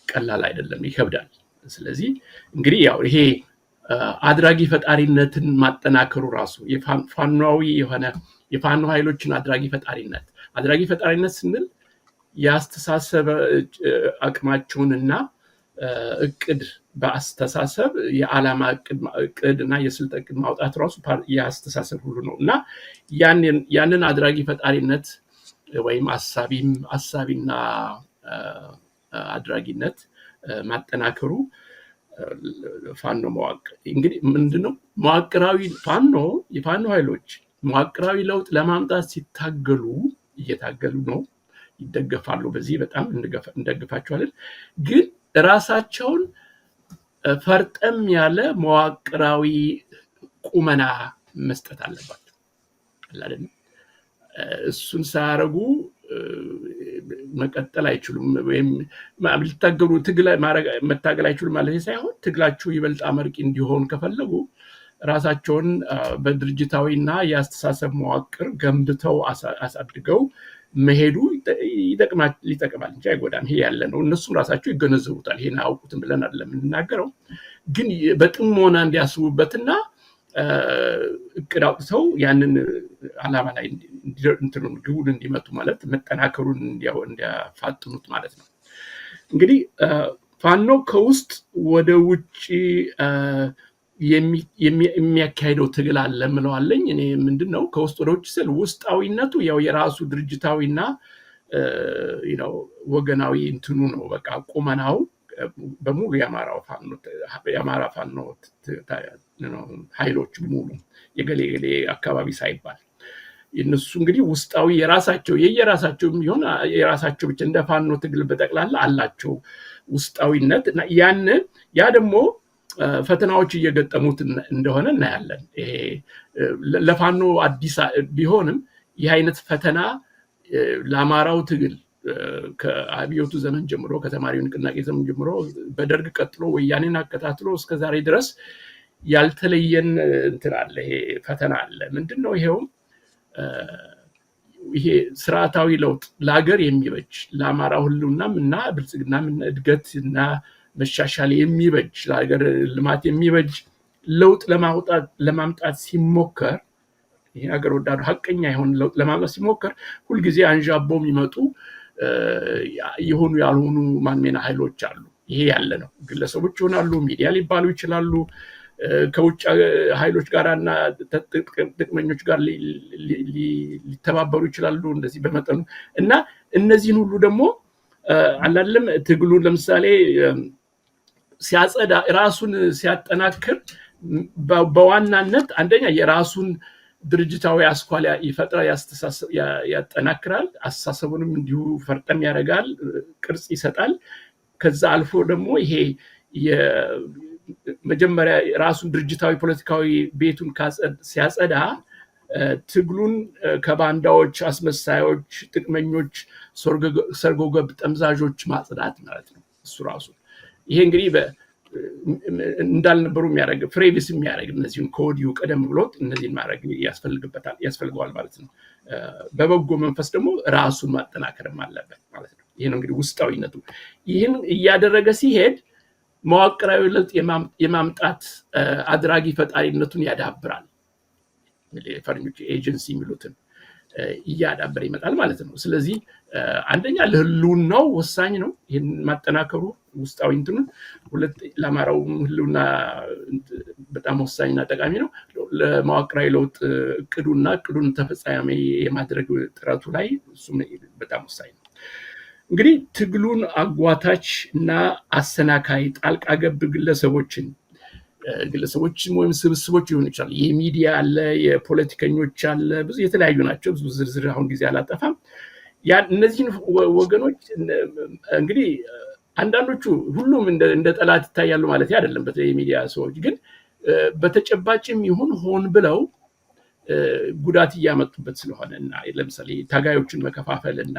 ቀላል አይደለም፣ ይከብዳል። ስለዚህ እንግዲህ ያው ይሄ አድራጊ ፈጣሪነትን ማጠናከሩ ራሱ የፋኖዊ የሆነ የፋኖ ኃይሎችን አድራጊ ፈጣሪነት ስንል የአስተሳሰብ አቅማቸውንና እቅድ በአስተሳሰብ የዓላማ እቅድ እና የስልጣን እቅድ ማውጣት ራሱ የአስተሳሰብ ሁሉ ነው እና ያንን አድራጊ ፈጣሪነት ወይም አሳቢና አድራጊነት ማጠናከሩ ፋኖ መዋቅር እንግዲህ ምንድነው መዋቅራዊ የፋኖ ኃይሎች መዋቅራዊ ለውጥ ለማምጣት እየታገሉ ነው፣ ይደገፋሉ። በዚህ በጣም እንደግፋቸዋለን። ግን ራሳቸውን ፈርጠም ያለ መዋቅራዊ ቁመና መስጠት አለባቸው አይደል? እሱን ሳያረጉ መቀጠል አይችሉም ወይም ሊታገሉ መታገል አይችሉም ማለት ሳይሆን ትግላቸው ይበልጥ አመርቂ እንዲሆን ከፈለጉ ራሳቸውን በድርጅታዊና የአስተሳሰብ መዋቅር ገንብተው አሳድገው መሄዱ ሊጠቅማል እንጂ አይጎዳም። ይሄ ያለ ነው። እነሱም ራሳቸው ይገነዘቡታል። ይሄን አያውቁትም ብለን አይደለም የምንናገረው፣ ግን በጥሞና እንዲያስቡበትና እቅድ አውጥተው ያንን ዓላማ ላይ ግቡን እንዲመቱ ማለት መጠናከሩን እንዲያፋጥኑት ማለት ነው። እንግዲህ ፋኖ ከውስጥ ወደ ውጭ የሚያካሄደው ትግል አለ ምለዋለኝ። እኔ ምንድነው ከውስጥ ወደ ውጭ ስል ውስጣዊነቱ ያው የራሱ ድርጅታዊና ወገናዊ እንትኑ ነው። በቃ ቁመናው በሙሉ የአማራ ፋኖ ኃይሎች በሙሉ የገሌ አካባቢ ሳይባል እነሱ እንግዲህ ውስጣዊ የየራሳቸው የሚሆን የራሳቸው ብቻ እንደ ፋኖ ትግል በጠቅላላ አላቸው ውስጣዊነት እና ያ ደግሞ ፈተናዎች እየገጠሙት እንደሆነ እናያለን። ለፋኖ አዲስ ቢሆንም ይህ አይነት ፈተና ለአማራው ትግል ከአብዮቱ ዘመን ጀምሮ ከተማሪው ንቅናቄ ዘመን ጀምሮ በደርግ ቀጥሎ ወያኔን አከታትሎ እስከዛሬ ድረስ ያልተለየን እንትን አለ፣ ይሄ ፈተና አለ። ምንድነው ይሄውም ይሄ ስርዓታዊ ለውጥ ለሀገር የሚበጅ ለአማራው ህልውናም እና ብልጽግናም እድገትና መሻሻል የሚበጅ ለሀገር ልማት የሚበጅ ለውጥ ለማምጣት ሲሞከር ይሄ ሀገር ወዳዱ ሐቀኛ የሆነ ለውጥ ለማምጣት ሲሞከር ሁልጊዜ አንዣቦ የሚመጡ የሆኑ ያልሆኑ ማንሜና ኃይሎች አሉ። ይሄ ያለ ነው። ግለሰቦች ይሆናሉ፣ ሚዲያ ሊባሉ ይችላሉ፣ ከውጭ ኃይሎች ጋርና ጥቅመኞች ጋር ሊተባበሩ ይችላሉ እንደዚህ በመጠኑ እና እነዚህን ሁሉ ደግሞ አላለም ትግሉን ለምሳሌ ሲያጸዳ ራሱን ሲያጠናክር በዋናነት አንደኛ የራሱን ድርጅታዊ አስኳል ይፈጥራል፣ ያጠናክራል፣ አስተሳሰቡንም እንዲሁ ፈርጠም ያደርጋል፣ ቅርጽ ይሰጣል። ከዛ አልፎ ደግሞ ይሄ መጀመሪያ ራሱን ድርጅታዊ ፖለቲካዊ ቤቱን ሲያጸዳ ትግሉን ከባንዳዎች፣ አስመሳዮች፣ ጥቅመኞች፣ ሰርጎ ገብ ጠምዛዦች ማጽዳት ማለት ነው እሱ ራሱ። ይሄ እንግዲህ እንዳልነበሩ የሚያደርግ ፍሬቪስ የሚያደርግ እነዚህን ከወዲሁ ቀደም ብሎት እነዚህን ማድረግ ያስፈልገዋል ማለት ነው። በበጎ መንፈስ ደግሞ ራሱን ማጠናከርም አለበት ማለት ነው። ይሄ ነው እንግዲህ ውስጣዊነቱ። ይህን እያደረገ ሲሄድ መዋቅራዊ ለውጥ የማምጣት አድራጊ ፈጣሪነቱን ያዳብራል። ፈረንጆች ኤጀንሲ የሚሉትን እያዳበረ ይመጣል ማለት ነው። ስለዚህ አንደኛ ለህልውናው ወሳኝ ነው ይህን ማጠናከሩ ውስጣዊ እንትኑን፣ ሁለት ለአማራው ህልውና በጣም ወሳኝና ጠቃሚ ነው። ለመዋቅራዊ ለውጥ እቅዱን ተፈጻሚ የማድረግ ጥረቱ ላይ እሱም በጣም ወሳኝ ነው። እንግዲህ ትግሉን አጓታች እና አሰናካይ ጣልቃ ገብ ግለሰቦችን ወይም ስብስቦች ሊሆን ይችላል። የሚዲያ አለ፣ የፖለቲከኞች አለ፣ ብዙ የተለያዩ ናቸው። ብዙ ዝርዝር አሁን ጊዜ አላጠፋም። እነዚህን ወገኖች እንግዲህ አንዳንዶቹ ሁሉም እንደ ጠላት ይታያሉ ማለት አይደለም። በተለይ የሚዲያ ሰዎች ግን በተጨባጭም ይሁን ሆን ብለው ጉዳት እያመጡበት ስለሆነ እና ለምሳሌ ታጋዮችን መከፋፈል እና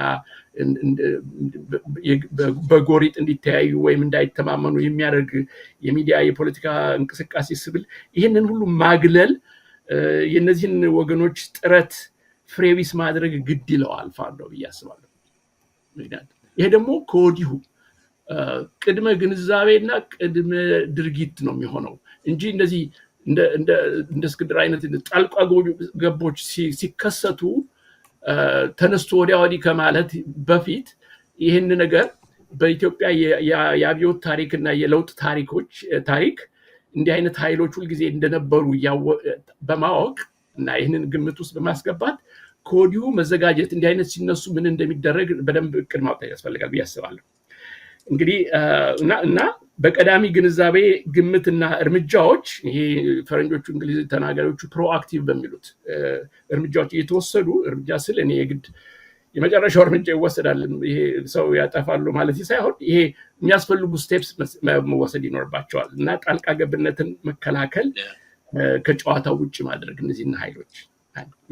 በጎሪጥ እንዲተያዩ ወይም እንዳይተማመኑ የሚያደርግ የሚዲያ የፖለቲካ እንቅስቃሴ ስብል ይህንን ሁሉ ማግለል የነዚህን ወገኖች ጥረት ፍሬቢስ ማድረግ ግድ ይለዋል ፋኖ ብዬ አስባለሁ። ይሄ ደግሞ ከወዲሁ ቅድመ ግንዛቤና ቅድመ ድርጊት ነው የሚሆነው እንጂ እንደዚህ እንደ እስክንድር አይነት ጣልቃ ገቦች ሲከሰቱ ተነስቶ ወዲያ ከማለት በፊት ይህን ነገር በኢትዮጵያ የአብዮት ታሪክና የለውጥ ታሪክ እንዲህ አይነት ኃይሎች ሁልጊዜ እንደነበሩ በማወቅ እና ይህንን ግምት ውስጥ በማስገባት ከወዲሁ መዘጋጀት፣ እንዲህ አይነት ሲነሱ ምን እንደሚደረግ በደንብ እቅድ ማውጣት ያስፈልጋል ብዬ አስባለሁ። እንግዲህ እና በቀዳሚ ግንዛቤ ግምትና እርምጃዎች ይሄ ፈረንጆቹ እንግሊዝ ተናጋሪዎቹ ፕሮአክቲቭ በሚሉት እርምጃዎች እየተወሰዱ እርምጃ ስል እኔ የግድ የመጨረሻው እርምጃ ይወሰዳል ይሄ ሰው ያጠፋሉ ማለት ሳይሆን ይሄ የሚያስፈልጉ ስቴፕስ መወሰድ ይኖርባቸዋል እና ጣልቃ ገብነትን መከላከል፣ ከጨዋታው ውጭ ማድረግ እነዚህን ኃይሎች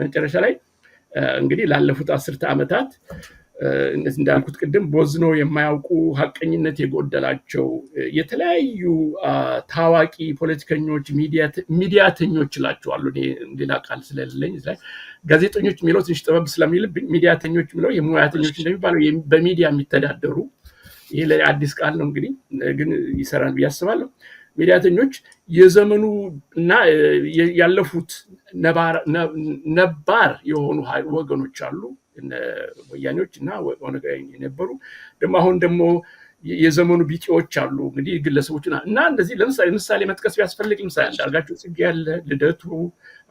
መጨረሻ ላይ እንግዲህ ላለፉት 10 ዓመታት እነዚህ እንዳልኩት ቅድም ቦዝኖ የማያውቁ ሐቀኝነት የጎደላቸው የተለያዩ ታዋቂ ፖለቲከኞች ሚዲያተኞች ይላቸዋሉ። ሌላ ቃል ስለሌለኝ ጋዜጠኞች የሚለው ትንሽ ጥበብ ስለሚልብኝ ሚዲያተኞች የሚለው የሙያተኞች እንደሚባለው በሚዲያ የሚተዳደሩ ይሄ ለአዲስ ቃል ነው እንግዲህ ግን ይሰራል ብዬ አስባለሁ። ሚዲያተኞች የዘመኑ እና ያለፉት ነባር የሆኑ ወገኖች አሉ ወያኔዎች እና የነበሩ ደግሞ አሁን ደግሞ የዘመኑ ቢጤዎች አሉ እንግዲህ ግለሰቦች እና እንደዚህ ለምሳሌ መጥቀስ ቢያስፈልግ ለምሳሌ አንዳርጋቸው ጽጌ ያለ፣ ልደቱ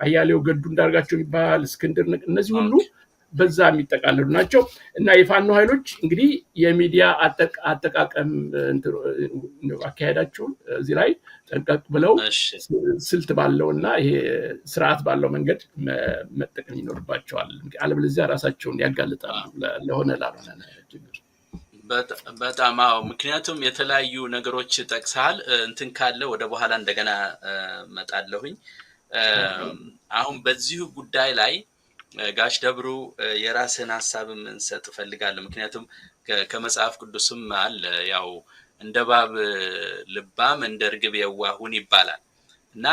አያሌው፣ ገዱ እንዳርጋቸው ይባል፣ እስክንድር እነዚህ ሁሉ በዛ የሚጠቃለሉ ናቸው እና የፋኖ ኃይሎች እንግዲህ የሚዲያ አጠቃቀም አካሄዳቸውን እዚህ ላይ ጠንቀቅ ብለው ስልት ባለውና ይሄ ስርዓት ባለው መንገድ መጠቀም ይኖርባቸዋል። አለበለዚያ ራሳቸውን ያጋልጣሉ ለሆነ ላልሆነ ችግር። በጣም አዎ። ምክንያቱም የተለያዩ ነገሮች ጠቅሰሃል። እንትን ካለ ወደ በኋላ እንደገና መጣለሁኝ። አሁን በዚሁ ጉዳይ ላይ ጋሽ ደብሩ የራስን ሐሳብ እንሰጥ ፈልጋለሁ። ምክንያቱም ከመጽሐፍ ቅዱስም አለ ያው እንደ እባብ ልባም እንደ ርግብ የዋሁን ይባላል እና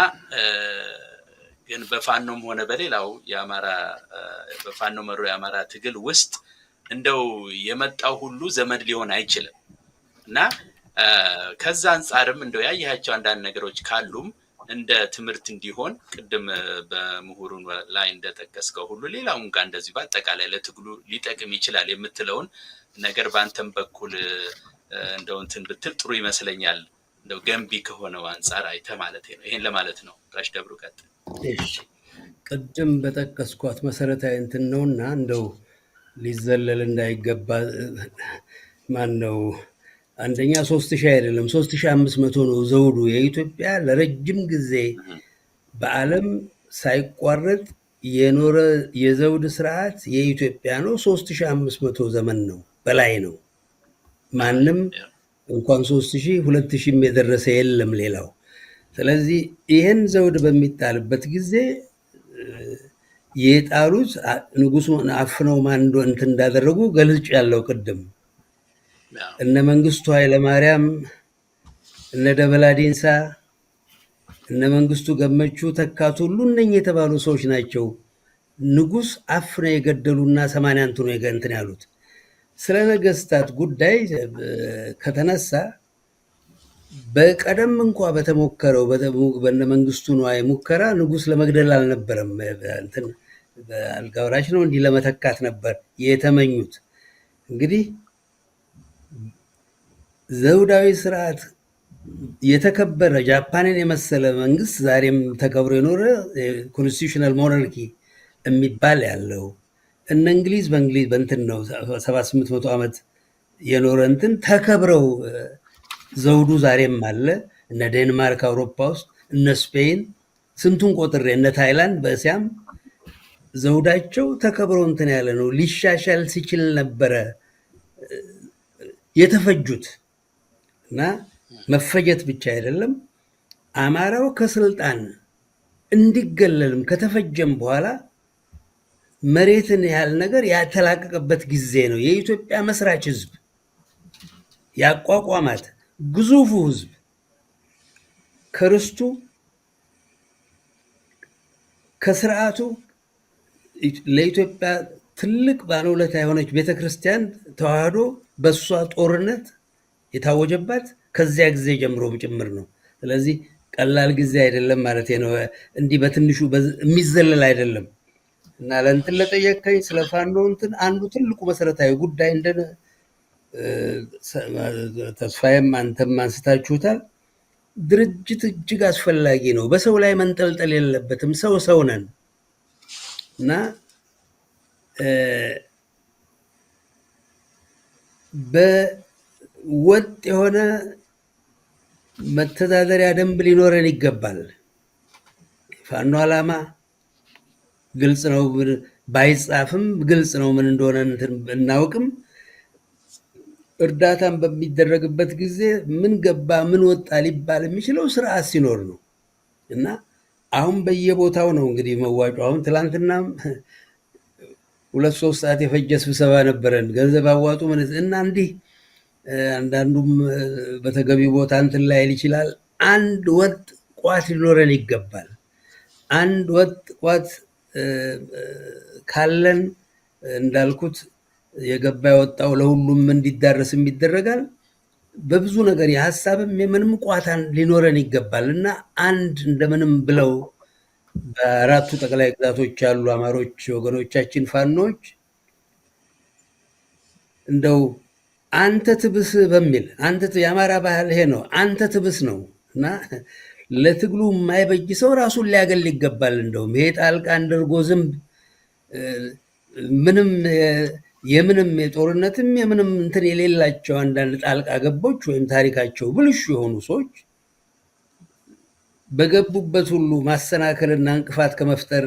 ግን በፋኖም ሆነ በሌላው የአማራ በፋኖ መሩ የአማራ ትግል ውስጥ እንደው የመጣው ሁሉ ዘመድ ሊሆን አይችልም እና ከዛ አንፃርም እንደው ያያቸው አንዳንድ ነገሮች ካሉም እንደ ትምህርት እንዲሆን ቅድም በምሁሩ ላይ እንደጠቀስከው ሁሉ ሌላውን ጋር እንደዚህ በአጠቃላይ ለትግሉ ሊጠቅም ይችላል የምትለውን ነገር በአንተም በኩል እንደው እንትን ብትል ጥሩ ይመስለኛል። እንደው ገንቢ ከሆነው አንፃር አይተ ማለት ነው። ይሄን ለማለት ነው። ጋሽ ደብሩ ቀጥል። እሺ፣ ቅድም በጠቀስኳት መሰረታዊ እንትን ነውና እንደው ሊዘለል እንዳይገባ ማን ነው አንደኛ 3000 አይደለም 3500 ነው ዘውዱ። የኢትዮጵያ ለረጅም ጊዜ በዓለም ሳይቋረጥ የኖረ የዘውድ ስርዓት የኢትዮጵያ ነው። 3500 ዘመን ነው በላይ ነው። ማንም እንኳን 3000 2000 የደረሰ የለም ሌላው። ስለዚህ ይህን ዘውድ በሚጣልበት ጊዜ የጣሉት ንጉሱን አፍነው ማን እንትን እንዳደረጉ ገልጭ ያለው ቅድም እነ መንግስቱ ኃይለማርያም እነ ደበላ ዲንሳ እነ መንግስቱ ገመቹ ተካቱ ሁሉ እነኚህ የተባሉ ሰዎች ናቸው ንጉስ አፍነው የገደሉና 80 አንቱ ነው እንትን ያሉት። ስለ ነገስታት ጉዳይ ከተነሳ በቀደም እንኳን በተሞከረው በነ መንግስቱ ነዋይ ሙከራ ንጉስ ለመግደል አልነበረም። እንትን በአልጋ ወራሽ ነው እንዲህ ለመተካት ነበር የተመኙት። እንግዲህ ዘውዳዊ ስርዓት የተከበረ ጃፓንን የመሰለ መንግስት ዛሬም ተከብሮ የኖረ ኮንስቲቱሽናል ሞናርኪ የሚባል ያለው እነ እንግሊዝ በእንግሊዝ በእንትን ነው 7800 ዓመት የኖረ እንትን ተከብረው ዘውዱ ዛሬም አለ። እነ ዴንማርክ አውሮፓ ውስጥ እነ ስፔን ስንቱን ቆጥሬ እነ ታይላንድ በእስያም ዘውዳቸው ተከብሮ እንትን ያለ ነው። ሊሻሻል ሲችል ነበረ የተፈጁት እና መፈጀት ብቻ አይደለም አማራው ከስልጣን እንዲገለልም ከተፈጀም በኋላ መሬትን ያህል ነገር ያተላቀቀበት ጊዜ ነው። የኢትዮጵያ መስራች ህዝብ ያቋቋማት ግዙፉ ህዝብ ከርስቱ ከስርዓቱ ለኢትዮጵያ ትልቅ ባለውለታ የሆነች ቤተክርስቲያን ተዋህዶ በሷ ጦርነት የታወጀባት ከዚያ ጊዜ ጀምሮ ጭምር ነው። ስለዚህ ቀላል ጊዜ አይደለም ማለት ነው። እንዲህ በትንሹ የሚዘለል አይደለም እና ለእንትን ለጠየቀኝ ስለ ፋኖ እንትን አንዱ ትልቁ መሰረታዊ ጉዳይ እንደ ተስፋዬም አንተም አንስታችሁታል። ድርጅት እጅግ አስፈላጊ ነው። በሰው ላይ መንጠልጠል የለበትም። ሰው ነን እና በወጥ የሆነ መተዳደሪያ ደንብ ሊኖረን ይገባል። ፋኖ ዓላማ ግልጽ ነው፣ ባይጻፍም ግልጽ ነው ምን እንደሆነ እናውቅም። እርዳታን በሚደረግበት ጊዜ ምን ገባ ምን ወጣ ሊባል የሚችለው ስርዓት ሲኖር ነው እና አሁን በየቦታው ነው እንግዲህ መዋጮ። አሁን ትላንትናም 2-3 ሰዓት የፈጀ ስብሰባ ነበረን። ገንዘብ አዋጡ እና እንዲህ አንዳንዱም በተገቢ ቦታ እንትን ላይል ይችላል። አንድ ወጥ ቋት ሊኖረን ይገባል። አንድ ወጥ ቋት ካለን እንዳልኩት የገባ የወጣው ለሁሉም እንዲዳረስ ይደረጋል። በብዙ ነገር የሀሳብም የምንም ቋታን ሊኖረን ይገባል እና አንድ እንደምንም ብለው በአራቱ ጠቅላይ ግዛቶች ያሉ አማሮች ወገኖቻችን ፋኖች እንደው አንተ ትብስ በሚል የአማራ ባህል ይሄ ነው፣ አንተ ትብስ ነው እና ለትግሉ የማይበጅ ሰው ራሱን ሊያገል ይገባል። እንደውም ይሄ ጣልቃ እንደርጎ ዝንብ ምንም የምንም የጦርነትም የምንም እንትን የሌላቸው አንዳንድ ጣልቃ ገቦች ወይም ታሪካቸው ብልሹ የሆኑ ሰዎች በገቡበት ሁሉ ማሰናከልና እንቅፋት ከመፍጠር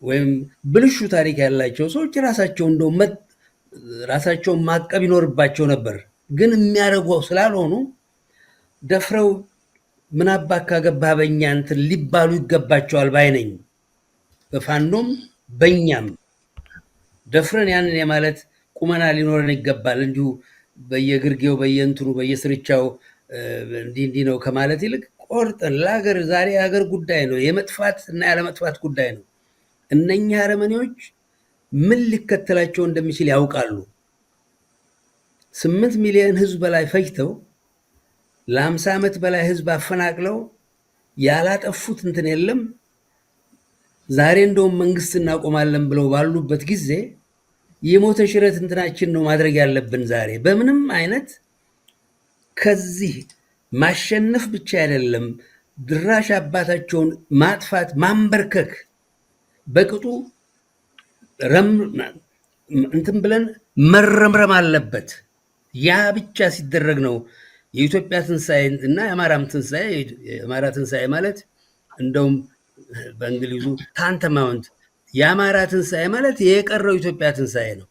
ወይም ብልሹ ታሪክ ያላቸው ሰዎች ራሳቸውን ማቀብ ይኖርባቸው ነበር። ግን የሚያደርገው ስላልሆኑ ደፍረው ምን አባክ ካገባህ በእኛ እንትን ሊባሉ ይገባቸዋል ባይ ነኝ። በፋኖም በእኛም ደፍረን ያንን የማለት ቁመና ሊኖረን ይገባል። እንዲሁ በየግርጌው በየእንትኑ በየስርቻው እንዲህ ነው ከማለት ይልቅ ቆርጠን ለሀገር ዛሬ የሀገር ጉዳይ ነው፣ የመጥፋት እና ያለመጥፋት ጉዳይ ነው። እነኛ አረመኔዎች ምን ሊከተላቸው እንደሚችል ያውቃሉ። 8 ሚሊዮን ህዝብ በላይ ፈጅተው ለ50 ዓመት በላይ ህዝብ አፈናቅለው ያላጠፉት እንትን የለም። ዛሬ እንደውም መንግስት እናቆማለን ብለው ባሉበት ጊዜ የሞተ ሽረት እንትናችን ነው ማድረግ ያለብን። ዛሬ በምንም አይነት ከዚህ ማሸነፍ ብቻ አይደለም፣ ድራሽ አባታቸውን ማጥፋት ማንበርከክ በቅጡ እንትን ብለን መረምረም አለበት። ያ ብቻ ሲደረግ ነው የኢትዮጵያ ትንሣኤ እና የአማራም ትንሣኤ። የአማራ ትንሣኤ ማለት እንደውም በእንግሊዙ ታንተማውንት፣ የአማራ ትንሣኤ ማለት የቀረው ኢትዮጵያ ትንሣኤ ነው።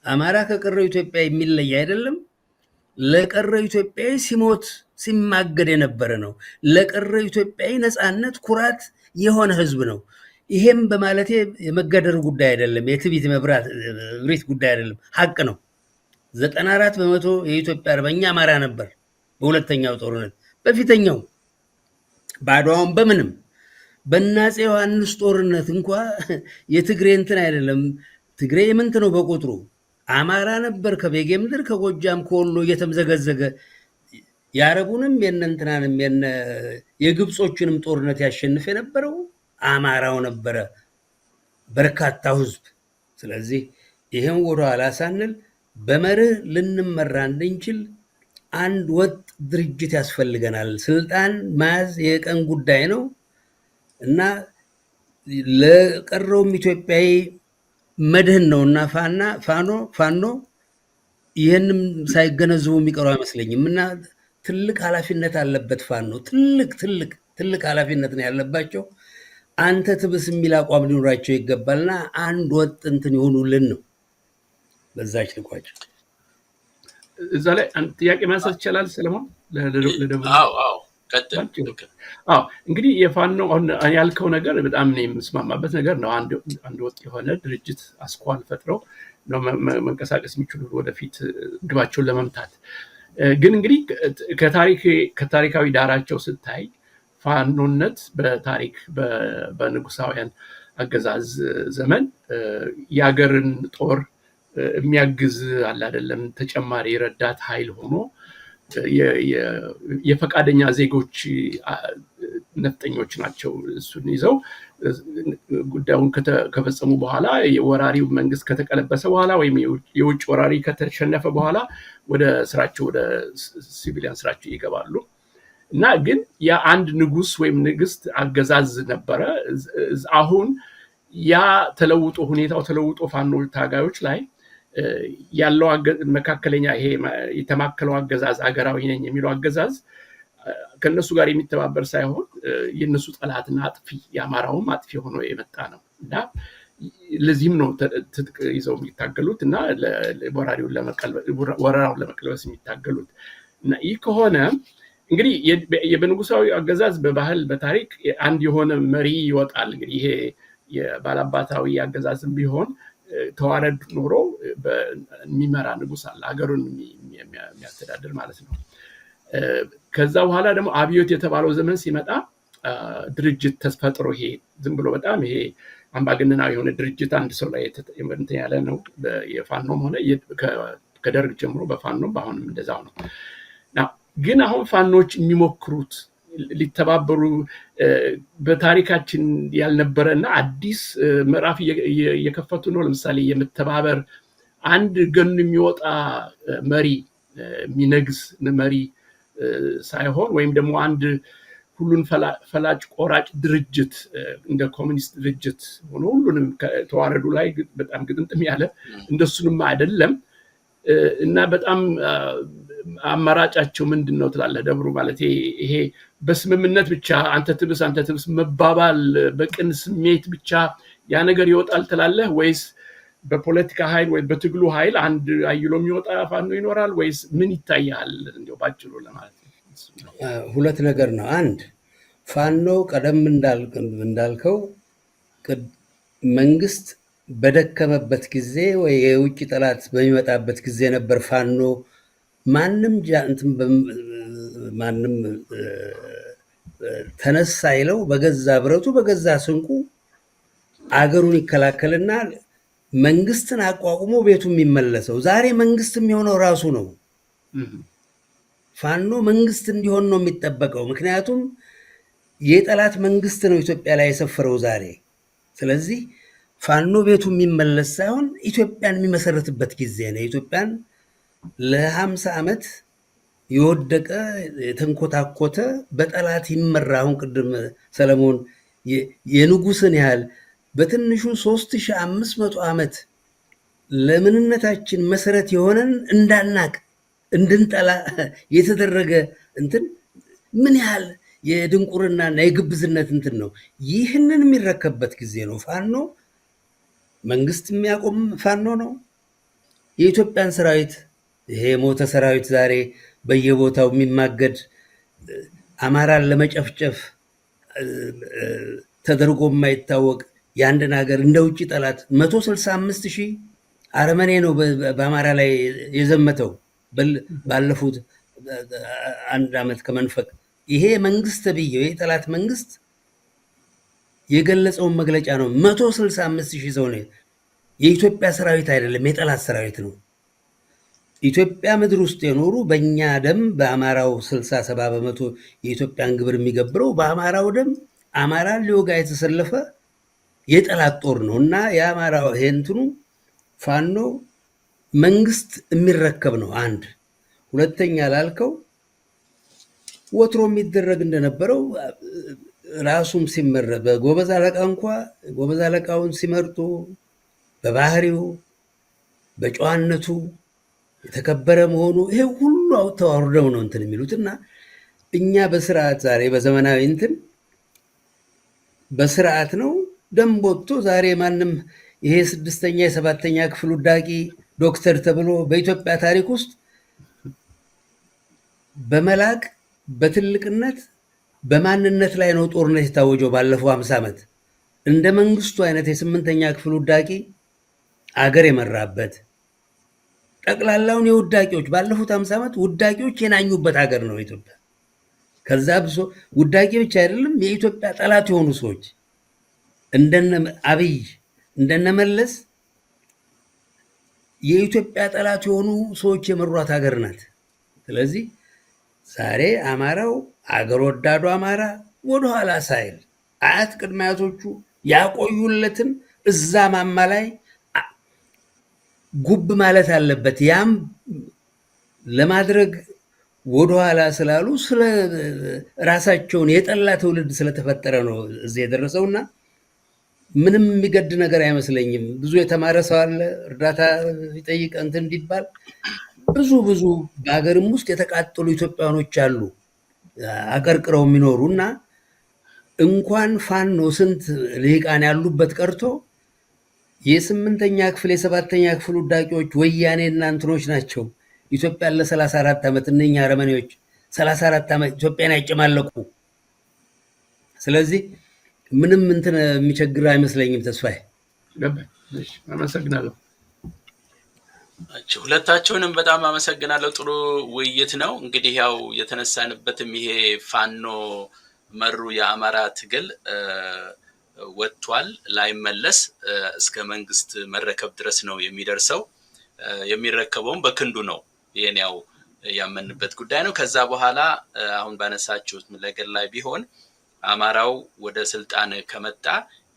አማራ ከቀረው ኢትዮጵያ የሚለይ አይደለም። ለቀረው ኢትዮጵያዊ ሲሞት ሲማገድ የነበረ ነው። ለቀረው ኢትዮጵያዊ ነፃነት ኩራት የሆነ ህዝብ ነው። ይሄም በማለቴ የመገደር ጉዳይ አይደለም፣ የትቢት መብራት ጉዳይ አይደለም፣ ሀቅ ነው። 94% የኢትዮጵያ አርበኛ አማራ ነበር። በሁለተኛው ጦርነት በፊተኛው በአድዋውም በምንም በአፄ ዮሐንስ ጦርነት እንኳ የትግሬ እንትን አይደለም። ትግሬ የምንት ነው በቁጥሩ አማራ ነበር። ከቤጌ ምድር ከጎጃም ከወሎ እየተምዘገዘገ የአረቡንም የእነንትናንም የግብጾችንም ጦርነት ያሸንፍ የነበረው አማራው ነበረ፣ በርካታው ህዝብ። ስለዚህ ይሄን ወደ ኋላ ሳንል በመርህ ልንመራ እንድንችል አንድ ወጥ ድርጅት ያስፈልገናል። ስልጣን መያዝ የቀን ጉዳይ ነው እና ለቀረውም ኢትዮጵያዊ መድህን ነው እና ፋኖ ይህንም ሳይገነዝቡ የሚቀሩ አይመስለኝም እና ትልቅ ኃላፊነት አለበት ፋኖ። ትልቅ ኃላፊነት ነው ያለባቸው። አንተ ትብስ የሚል አቋም ሊኖራቸው ይገባልና አንድ ወጥ እንትን ይሆኑልን ነው። በዛች ልቋጭ። እዛ ላይ አንድ ጥያቄ ማንሳት ይቻላል ሰለሞን? እንግዲህ የፋኖ ያልከው ነገር በጣም ነው የምስማማበት ነገር ነው። አንድ ወጥ የሆነ ድርጅት አስኳል ፈጥረው ነው መንቀሳቀስ የሚችሉ ወደፊት ግባቸውን ለመምታት። ግን እንግዲህ ከታሪካዊ ዳራቸው ስታይ ፋኖነት በታሪክ በንጉሳውያን አገዛዝ ዘመን የሀገርን ጦር የሚያግዝ አለ አይደለም፣ ተጨማሪ ረዳት ኃይል ሆኖ የፈቃደኛ ዜጎች ነፍጠኞች ናቸው። እሱን ይዘው ጉዳዩን ከፈጸሙ በኋላ የወራሪው መንግስት ከተቀለበሰ በኋላ ወይም የውጭ ወራሪ ከተሸነፈ በኋላ ወደ ሲቪሊያን ስራቸው ይገባሉ። እና ግን የአንድ ንጉስ ወይም ንግስት አገዛዝ ነበረ። አሁን ያ ሁኔታው ተለውጦ ፋኖ ታጋዮች ላይ ያለው መካከለኛ ይሄ የተማከለው አገዛዝ አገራዊ ነኝ የሚለው አገዛዝ ከነሱ ጋር የሚተባበር ሳይሆን የነሱ ጠላትና አጥፊ የአማራውም አጥፊ ሆኖ የመጣ ነው እና ለዚህም ነው ትጥቅ ይዘው የሚታገሉት እና ወራራውን ለመቀልበስ የሚታገሉት። እና ይህ ከሆነ እንግዲህ የበንጉሳዊ አገዛዝ በባህል በታሪክ አንድ የሆነ መሪ ይወጣል። እንግዲህ ይሄ የባላባታዊ አገዛዝም ቢሆን ተዋረድ ኖሮ የሚመራ ንጉስ አለ፣ ሀገሩን የሚያስተዳድር ማለት ነው። ከዛ በኋላ ደግሞ አብዮት የተባለው ዘመን ሲመጣ ድርጅት ተፈጥሮ ይሄ ዝም ብሎ በጣም ይሄ አምባገነናዊ የሆነ ድርጅት አንድ ሰው ላይ እንትን ያለ ነው። የፋኖም ሆነ ከደርግ ጀምሮ በፋኖም በአሁንም እንደዛው ነው። ግን አሁን ፋኖች የሚሞክሩት ሊተባበሩ በታሪካችን ያልነበረ እና አዲስ ምዕራፍ እየከፈቱ ነው። ለምሳሌ የመተባበር አንድ ገን የሚወጣ መሪ የሚነግስ መሪ ሳይሆን ወይም ደግሞ አንድ ሁሉን ፈላጭ ቆራጭ ድርጅት እንደ ኮሚኒስት ድርጅት ሆኖ ሁሉንም ተዋረዱ ላይ በጣም ግጥምጥም ያለ እንደሱንም አይደለም እና በጣም አማራጫቸው ምንድነው ትላለህ ደብሩ? ማለት ይሄ በስምምነት ብቻ አንተ ትብስ መባባል በቅን ስሜት ብቻ ያ ነገር ይወጣል ትላለህ ወይስ በፖለቲካ ኃይል ወይ በትግሉ ኃይል አንድ አይሎ የሚወጣ ፋኖ ይኖራል ወይስ ምን ይታያል? እንደው ባጭሩ ለማለት ነው። ሁለት ነገር ነው። አንድ ፋኖ ቀደም እንዳልከው መንግስት በደከመበት ጊዜ ወይ የውጭ ጠላት በሚመጣበት ጊዜ ነበር ፋኖ ማንም ተነሳ ይለው በገዛ ብረቱ በገዛ ስንቁ አገሩን ይከላከልና መንግስትን አቋቁሞ ቤቱ የሚመለሰው። ዛሬ መንግስት የሚሆነው ራሱ ነው። ፋኖ መንግስት እንዲሆን ነው የሚጠበቀው። ምክንያቱም የጠላት መንግስት ነው ኢትዮጵያ ላይ የሰፈረው ዛሬ። ስለዚህ ፋኖ ቤቱ የሚመለስ ሳይሆን ኢትዮጵያን የሚመሰረትበት ጊዜ ነው። ኢትዮጵያን ለ50 ዓመት የወደቀ የተንኮታኮተ በጠላት ይመራ አሁን ቅድም ሰለሞን የንጉስን ያህል በትንሹ 3500 ዓመት ለምንነታችን መሰረት የሆነን እንዳናቅ እንድንጠላ የተደረገ እንትን ምን ያህል የድንቁርናና የግብዝነት እንትን ነው። ይህንን የሚረከበት ጊዜ ነው። ፋኖ መንግስት የሚያቆም ፋኖ ነው። የኢትዮጵያን ሰራዊት ይሄ ሞተ ሰራዊት ዛሬ በየቦታው የሚማገድ አማራን ለመጨፍጨፍ ተደርጎ የማይታወቅ የአንድን ሀገር እንደ ውጭ ጠላት 165,000 አረመኔ ነው በአማራ ላይ የዘመተው ባለፉት 1 ዓመት ከመንፈቅ። ይሄ መንግስት ብየው የጠላት መንግስት የገለጸውን መግለጫ ነው። 165,000 ሰው ነው። የኢትዮጵያ ሰራዊት አይደለም፣ የጠላት ሰራዊት ነው። ኢትዮጵያ ምድር ውስጥ የኖሩ በእኛ ደም በአማራው 60-70% የኢትዮጵያን ግብር የሚገብረው በአማራው ደም አማራን ሊወጋ የተሰለፈ የጠላት ጦር ነው እና የአማራው እንትኑ ፋኖ መንግስት የሚረከብ ነው። አንድ ሁለተኛ ላልከው ወትሮ የሚደረግ እንደነበረው ራሱም ሲመረጥ በጎበዝ አለቃ እንኳ ጎበዝ አለቃውን ሲመርጡ በባህሪው በጨዋነቱ የተከበረ መሆኑ ይሄ ሁሉ አውጥተው ነው እንትን የሚሉትና እኛ በስርዓት ዛሬ በዘመናዊ እንትን በስርዓት ነው ደንብ ወጥቶ ዛሬ ማንም ይሄ 6ኛ የ7ኛ ክፍል ውዳቂ ዶክተር ተብሎ በኢትዮጵያ ታሪክ ውስጥ በመላቅ በትልቅነት በማንነት ላይ ነው ጦርነት የታወጀው ባለፈው 50 ዓመት። እንደ መንግስቱ አይነት የ8ኛ ክፍል ውዳቂ አገር የመራበት ጠቅላላውን የውዳቂዎች ባለፉት 50 ዓመት ውዳቂዎች የናኙበት ሀገር ነው ኢትዮጵያ። ከዛ ብሶ ውዳቂ ብቻ አይደለም የኢትዮጵያ ጠላት የሆኑ ሰዎች እንደነ አብይ እንደነ መለስ የኢትዮጵያ ጠላት የሆኑ ሰዎች የመሯት ሀገር ናት። ስለዚህ ዛሬ አማራው አገር ወዳዱ አማራ ወደኋላ ሳይል አያት ቅድመ አያቶቹ ያቆዩለትን እዛ ማማ ላይ ጉብ ማለት አለበት። ያም ለማድረግ ወደኋላ ስላሉ ስለ ራሳቸውን የጠላ ትውልድ ስለተፈጠረ ነው እዚህ የደረሰውና ምንም የሚገድ ነገር አይመስለኝም። ብዙ የተማረ ሰው አለ፣ እርዳታ ይጠይቅ እንትን ቢባል ብዙ በሀገርም ውስጥ የተቃጠሉ ኢትዮጵያኖች አሉ አቀርቅረው የሚኖሩና እንኳን ፋኖ ስንት ልሂቃን ያሉበት ቀርቶ የ8ኛ ክፍል የ7ኛ ክፍል ውዳቂዎች ወያኔና እንትኖች ናቸው ኢትዮጵያን ለ34 ዓመት እነኛ አረመኔዎች 34 ዓመት ኢትዮጵያን ያጨማለቁ። ስለዚህ ምንም እንትን የሚቸግር አይመስለኝም። ተስፋዬ እሺ፣ አመሰግናለሁ። ሁለታችሁንም በጣም አመሰግናለሁ። ጥሩ ውይይት ነው። እንግዲህ ያው የተነሳንበትም ይሄ ፋኖ መሩ የአማራ ትግል ወጥቷል ላይመለስ እስከ መንግስት መረከብ ድረስ ነው የሚደርሰው። የሚረከበውም በክንዱ ነው። ይሄን ያው ያመንበት ጉዳይ ነው። ከዛ በኋላ አሁን ባነሳችሁት ነገር ላይ ቢሆን አማራው ወደ ስልጣን ከመጣ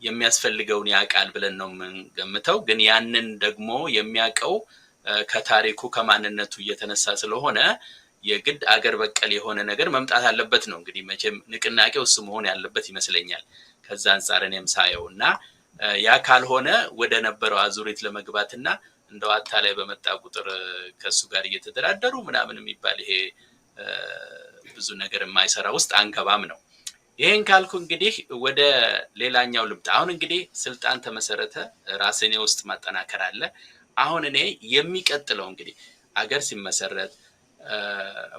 የሚያስፈልገውን ያቃል ብለን ነው የምንገምተው። ግን ያንን ደግሞ የሚያቀው ከታሪኩ ከማንነቱ እየተነሳ ስለሆነ የግድ አገር በቀል የሆነ ነገር መምጣት አለበት ነው እንግዲህ መቼም ንቅናቄው እሱ መሆን ያለበት ይመስለኛል ከዛ አንፃር እኔም ሳየውና ያ ካልሆነ ወደ ነበረው አዙሪት ለመግባትና እንደው አታላይ በመጣ ቁጥር ከሱ ጋር እየተደራደሩ ምናምን የሚባል ይሄ ብዙ ነገር የማይሰራ ውስጥ አንገባም ነው ይሄን ካልኩ እንግዲህ ወደ ሌላኛው ልምጣ አሁን እንግዲህ ስልጣን ተመሰረተ ራስኔ ውስጥ ማጠናከር አለ አሁን እኔ የሚቀጥለው እንግዲህ አገር ሲመሰረት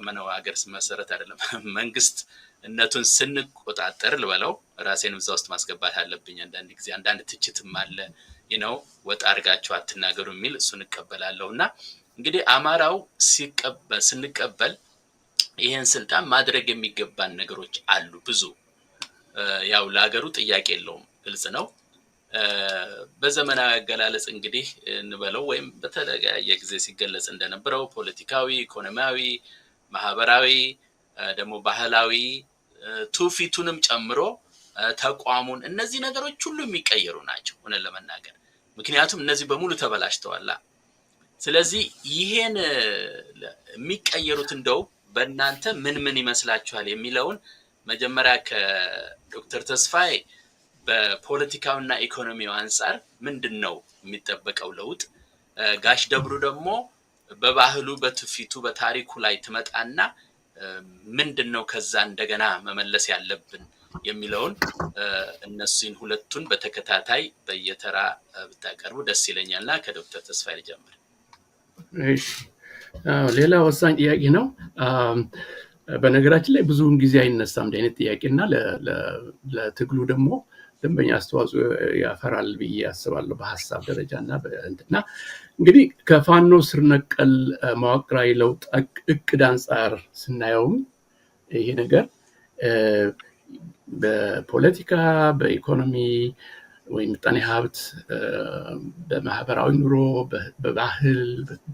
ማነው አገር ሲመሰረት አይደለም መንግስት እነቱን ስንቆጣጠር ልበለው ራሴንም እዛ ውስጥ ማስገባት አለብኝ አንዳንድ ጊዜ አንዳንድ ትችትም አለ ወጣ አርጋቸው አትናገሩ የሚል እሱን እቀበላለሁና እንግዲህ አማራው ስንቀበል ይሄን ስልጣን ማድረግ የሚገባን ነገሮች አሉ ብዙ ያው ለሀገሩ ጥያቄ የለውም ግልጽ ነው በዘመናዊ አገላለጽ እንግዲህ እንበለው ወይም በተለያየ ጊዜ ሲገለጽ እንደነበረው ፖለቲካዊ ኢኮኖሚያዊ ማህበራዊ ደግሞ ባህላዊ ቱፊቱንም ጨምሮ ተቋሙን እነዚህ ነገሮች ሁሉ የሚቀየሩ ናቸው ሆነ ለመናገር ምክንያቱም እነዚህ በሙሉ ተበላሽተዋል ስለዚህ ይሄን የሚቀየሩት እንደው በእናንተ ምን ይመስላችኋል የሚለውን መጀመሪያ ከዶክተር ተስፋዬ በፖለቲካውና ኢኮኖሚው አንፃር ምንድነው የሚጠበቀው ለውጥ ጋሽ ደብሩ ደግሞ በባህሉ በትፊቱ በታሪኩ ላይ ትመጣና ምንድነው ከዛ እንደገና መመለስ ያለብን የሚለውን እነሱን ሁለቱን በተከታታይ በየተራ ብታቀርቡ ደስ ይለኛልና ከዶክተር ተስፋዬ ልጀምር እሺ ሌላ ወሳኝ ጥያቄ ነው በነገራችን ላይ ብዙውን ጊዜ አይነሳም እንደ አይነት ጥያቄና ለትግሉ ደግሞ ደንበኛ አስተዋጽኦ ያፈራል ብዬ አስባለሁ በሐሳብ ደረጃና በእንትና እንግዲህ ከፋኖ ስር ነቀል መዋቅራዊ ለውጥ እቅድ አንፃር ስናየው ይሄ ነገር በፖለቲካ በኢኮኖሚ ወይም ምጣኔ ሀብት በማህበራዊ ኑሮ በባህል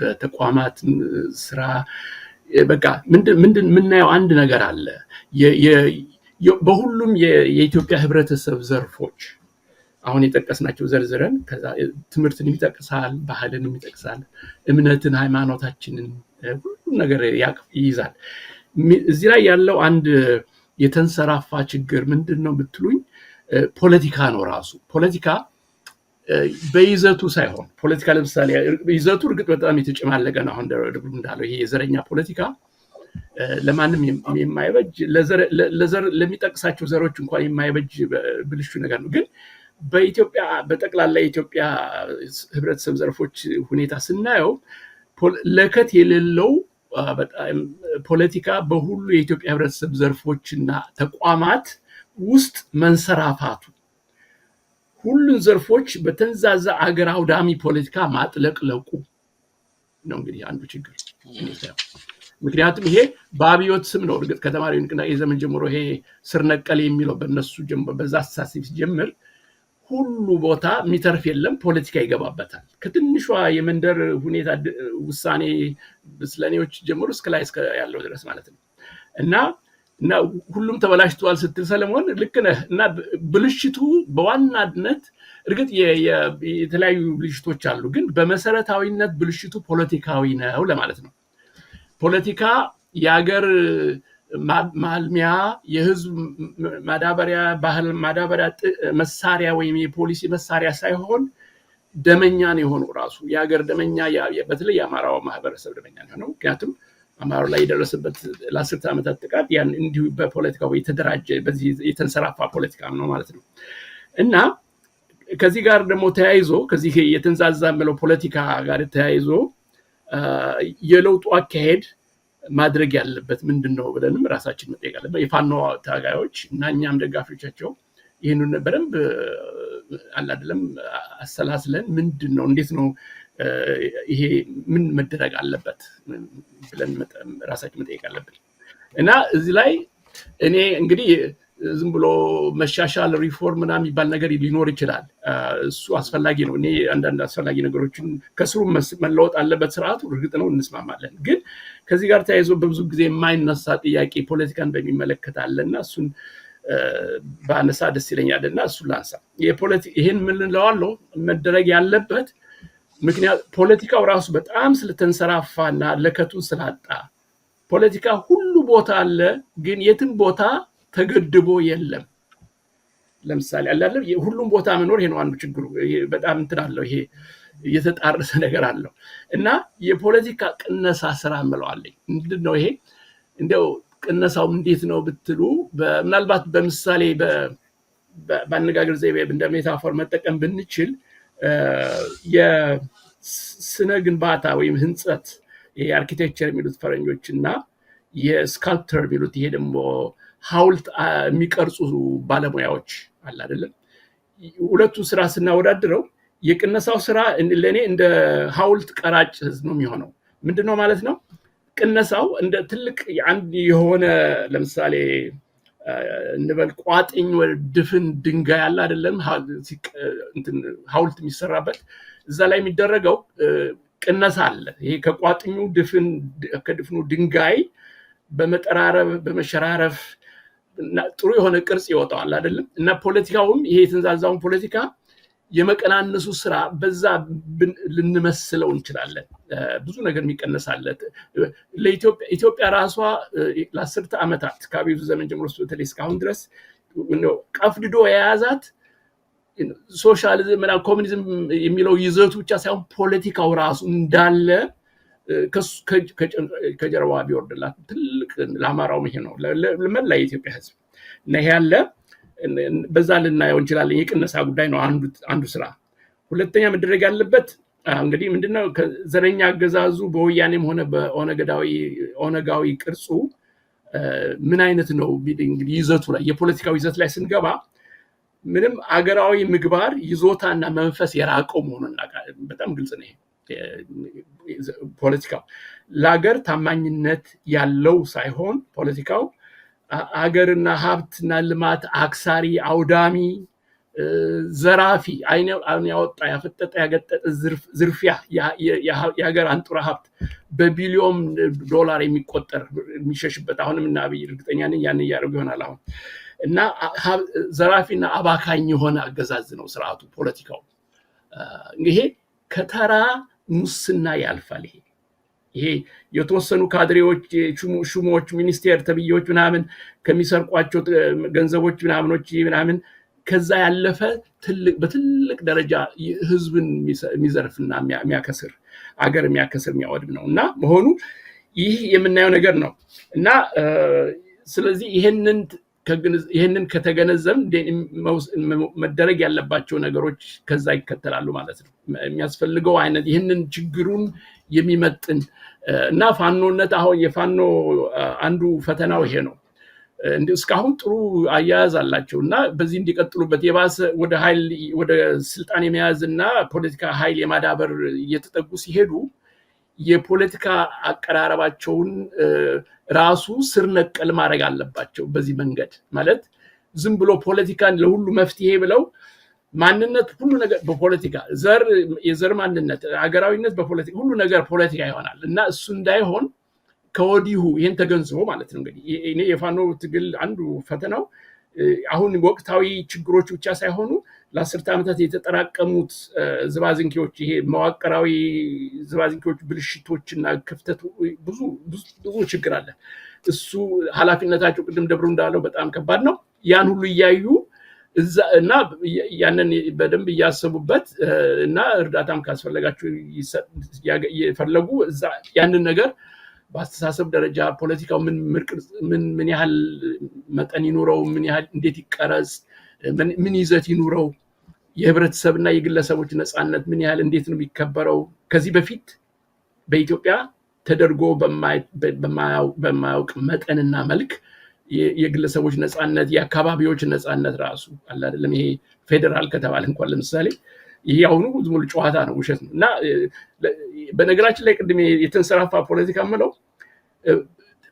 በተቋማት ስራ በቃ ምንድን ምናየው አንድ ነገር አለ በሁሉም የኢትዮጵያ ህብረተሰብ ዘርፎች አሁን የጠቀስናቸው ዘርዝረን ከዛ ትምህርትን ይጠቅሳል ባህልን ይጠቅሳል እምነትን ሃይማኖታችንን ሁሉ ነገር ይይዛል እዚህ ላይ ያለው አንድ የተንሰራፋ ችግር ምንድነው ብትሉኝ ፖለቲካ ነው ራሱ ፖለቲካ በይዘቱ ሳይሆን ፖለቲካ ለምሳሌ ይዘቱ እርግጥ በጣም የተጨማለቀ ነው አሁን እንዳለው ይሄ የዘረኛ ፖለቲካ ለማንም የማይበጅ ለዘር ለሚጠቅሳቸው ዘሮች እንኳን የማይበጅ ብልሹ ነገር ነው ግን በኢትዮጵያ በጠቅላላ የኢትዮጵያ ህብረተሰብ ዘርፎች ሁኔታ ስናየው ለከት የሌለው በጣም ፖለቲካ በሁሉ የኢትዮጵያ ህብረተሰብ ዘርፎችና ተቋማት ውስጥ መንሰራፋቱ ሁሉን ዘርፎች በተንዛዛ አገር አውዳሚ ፖለቲካ ማጥለቅለቁ ነው እንግዲህ አንዱ ችግር ምክንያቱም ይሄ በአብዮት ስም ነው እርግጥ ከተማሪው ንቅናቄ ዘመን ጀምሮ ይሄ ስር ነቀል የሚለው በእነሱ ጀምሮ በዛ አስተሳሰብ ሲጀምር ሁሉ ቦታ የሚተርፍ የለም ፖለቲካ ይገባበታል ከትንሿ የመንደር ሁኔታ ውሳኔ ስለኔዎች ጀምሮ እስከ ላይ እስከ ያለው ድረስ ማለት ነው እና ሁሉም ተበላሽቷል ስትል ሰለሞን ልክ ነህ እና ብልሽቱ በዋናነት እርግጥ የተለያዩ ብልሽቶች አሉ ግን በመሰረታዊነት ብልሽቱ ፖለቲካዊ ነው ለማለት ነው ፖለቲካ የሀገር ማልሚያ የህዝብ ማዳበሪያ ባህል ማዳበሪያ መሳሪያ ወይም የፖሊሲ መሳሪያ ሳይሆን ደመኛ ነው የሆነው ራሱ የሀገር ደመኛ በተለይ የአማራው ማህበረሰብ ደመኛ ነው ምክንያቱም አማራው ላይ የደረሰበት ለ10 ዓመታት ጥቃት ያን እንዲሁ በፖለቲካው የተደራጀ በዚህ የተንሰራፋ ፖለቲካ ነው ማለት ነው እና ከዚህ ጋር ደግሞ ተያይዞ ከዚህ የተንዛዛ ማለት ፖለቲካ ጋር ተያይዞ የለውጡ አካሄድ ማድረግ ያለበት ምንድነው ብለንም ራሳችን መጠየቅ አለበት የፋኖ ታጋዮች እና እኛም ደጋፊዎቻቸው ይሄንን በደንብ አይደለም አሰላስለን ምንድነው እንዴት ነው ይሄ ምን መደረግ አለበት ብለን ራሳችን መጠየቅ አለብን እና እዚህ ላይ እኔ እንግዲህ ዝም ብሎ መሻሻል ሪፎርም እና የሚባል ነገር ሊኖር ይችላል እሱ አስፈላጊ ነው እኔ አንዳንድ አስፈላጊ ነገሮችን ከስሩ መለወጥ አለበት ስርዓቱ እርግጥ ነው እንስማማለን ግን ከዚህ ጋር ተያይዞ በብዙ ጊዜ የማይነሳ ጥያቄ ፖለቲካን በሚመለከት አለና እሱን ባነሳ ደስ ይለኛልና እሱ ላንሳ ይሄን ምን ለዋለው መደረግ ያለበት ምክንያት ፖለቲካው ራሱ በጣም ስለተንሰራፋና ለከቱን ስላጣ ፖለቲካ ሁሉ ቦታ አለ፣ ግን የትም ቦታ ተገድቦ የለም። ለምሳሌ አላለ ሁሉም ቦታ መኖር ይሄ ነው አንዱ ችግሩ። በጣም እንትን አለው፣ ይሄ የተጣረሰ ነገር አለው እና የፖለቲካ ቅነሳ ስራ እንለዋለን። ምንድነው ይሄ? እንደው ቅነሳው እንዴት ነው ብትሉ ምናልባት በምሳሌ በአነጋገር ዘይቤ እንደ ሜታፎር መጠቀም ብንችል የስነ ግንባታ ወይም ህንጸት የአርኪቴክቸር የሚሉት ፈረንጆችና የስካልፕተር የሚሉት ይሄ ደግሞ ሐውልት የሚቀርጹ ባለሙያዎች አለ አይደለም። ሁለቱን ስራ ስናወዳድረው የቅነሳው ስራ ለኔ እንደ ሐውልት ቀራጭ ነው የሚሆነው። ምንድነው ማለት ነው? ቅነሳው እንደ ትልቅ አንድ የሆነ ለምሳሌ እንበል ቋጥኝ ወይ ድፍን ድንጋይ አለ አይደለም፣ ሐውልት የሚሰራበት እዛ ላይ የሚደረገው ቅነሳ አለ። ይሄ ከቋጥኙ ከድፍኑ ድንጋይ በመጠራረብ በመሸራረፍ ጥሩ የሆነ ቅርጽ ይወጣዋል አይደለም። እና ፖለቲካውም ይሄ የተንዛዛውን ፖለቲካ የመቀናነሱ ስራ በዛ ልንመስለው እንችላለን። ብዙ ነገር የሚቀነሳለት ለኢትዮጵያ ራሷ ለ10 ዓመታት ከአብዮቱ ዘመን ጀምሮ በተለይ እስካሁን ድረስ ቀፍድዶ የያዛት ሶሻሊዝም እና ኮሙኒዝም የሚለው ይዘቱ ብቻ ሳይሆን ፖለቲካው ራሱ እንዳለ ከጀርባ ቢወርድላት ትልቅ ለአማራው ይሄ ነው ለመላ የኢትዮጵያ ህዝብ እና ይሄ ያለ በዛ ልናየው እንችላለን። የቅነሳ ጉዳይ ነው አንዱ ስራ። ሁለተኛ መደረግ ያለበት እንግዲህ ምንድነው ዘረኛ አገዛዙ በወያኔም ሆነ በኦነጋዊ ቅርጹ ምን አይነት ነው እንግዲህ ይዘቱ ላይ የፖለቲካው ይዘት ላይ ስንገባ ምንም አገራዊ ምግባር ይዞታና መንፈስ የራቀው መሆኑን በጣም ግልጽ ነው። ፖለቲካው ለሀገር ታማኝነት ያለው ሳይሆን ፖለቲካው አገርና ሀብትና ልማት አክሳሪ፣ አውዳሚ፣ ዘራፊ፣ አይን ያወጣ ያፈጠጠ ያገጠጠ ዝርፊያ የሀገር አንጡራ ሀብት በቢሊዮን ዶላር የሚቆጠር የሚሸሽበት አሁንም እና አብይ እርግጠኛ ነኝ ያን ያደርጉ ይሆናል አሁን እና ዘራፊና አባካኝ የሆነ አገዛዝ ነው ስርዓቱ ፖለቲካው። ይሄ ከተራ ሙስና ያልፋል። ይሄ የተወሰኑ ካድሬዎች ሹሞች ሚኒስቴር ተብዮች ምናምን ከሚሰርቋቸው ገንዘቦች ምናምን ከዛ ያለፈ በትልቅ ደረጃ ህዝብን የሚዘርፍና የሚያከስር አገር የሚያከስር የሚያወድም ነው እና መሆኑ ይህ የምናየው ነገር ነው እና ስለዚህ ይሄንን ከተገነዘብ መደረግ ያለባቸው ነገሮች ከዛ ይከተላሉ ማለት ነው። የሚያስፈልገው አይነት ይሄንን ችግሩን የሚመጥን እና ፋኖነት አሁን የፋኖ አንዱ ፈተናው ይሄ ነው። እስካሁን ጥሩ አያያዝ አላቸው እና በዚህ እንዲቀጥሉበት የባሰ ወደ ስልጣን የመያዝና ፖለቲካ ኃይል የማዳበር እየተጠጉ ሲሄዱ የፖለቲካ አቀራረባቸውን ራሱ ስር ነቀል ማድረግ አለባቸው። በዚህ መንገድ ማለት ዝም ብሎ ፖለቲካን ለሁሉ መፍትሄ ብለው ማንነት ሁሉ ነገር በፖለቲካ የዘር ማንነት አገራዊነት በፖለቲካ ሁሉ ነገር ፖለቲካ ይሆናል እና እሱ እንዳይሆን ከወዲሁ ይሄን ተገንዝቦ ማለት ነው። እንግዲህ እኔ የፋኖ ትግል አንዱ ፈተናው አሁን ወቅታዊ ችግሮች ብቻ ሳይሆኑ ለ10 ዓመታት የተጠራቀሙት ዝባዝንኪዎች ይሄ መዋቅራዊ ዝባዝንኪዎች ብልሽቶችና ክፍተት ብዙ ችግር አለ። እሱ ኃላፊነታቸው ቅድም ደብሩ እንዳለው በጣም ከባድ ነው። ያን ሁሉ እያዩ እና ያንን በደንብ እያሰቡበት እና እርዳታም ካስፈለጋቸው እየፈለጉ ያንን ነገር በአስተሳሰብ ደረጃ ፖለቲካው ምን ያህል መጠን ይኑረው፣ ምን ያህል እንዴት ይቀረጽ፣ ምን ይዘት ይኑረው፣ የህብረተሰብና የግለሰቦች ነፃነት ምን ያህል እንዴት ነው የሚከበረው፣ ከዚህ በፊት በኢትዮጵያ ተደርጎ በማያውቅ መጠንና መልክ የግለሰቦች ነፃነት የአካባቢዎች ነፃነት ራሱ አለ አይደለም። ይሄ ፌደራል ከተባለ እንኳን ለምሳሌ ይሄ አሁኑ ዝም ብሎ ጨዋታ ነው፣ ውሸት ነው እና በነገራችን ላይ ቅድም የተንሰራፋ ፖለቲካ ምለው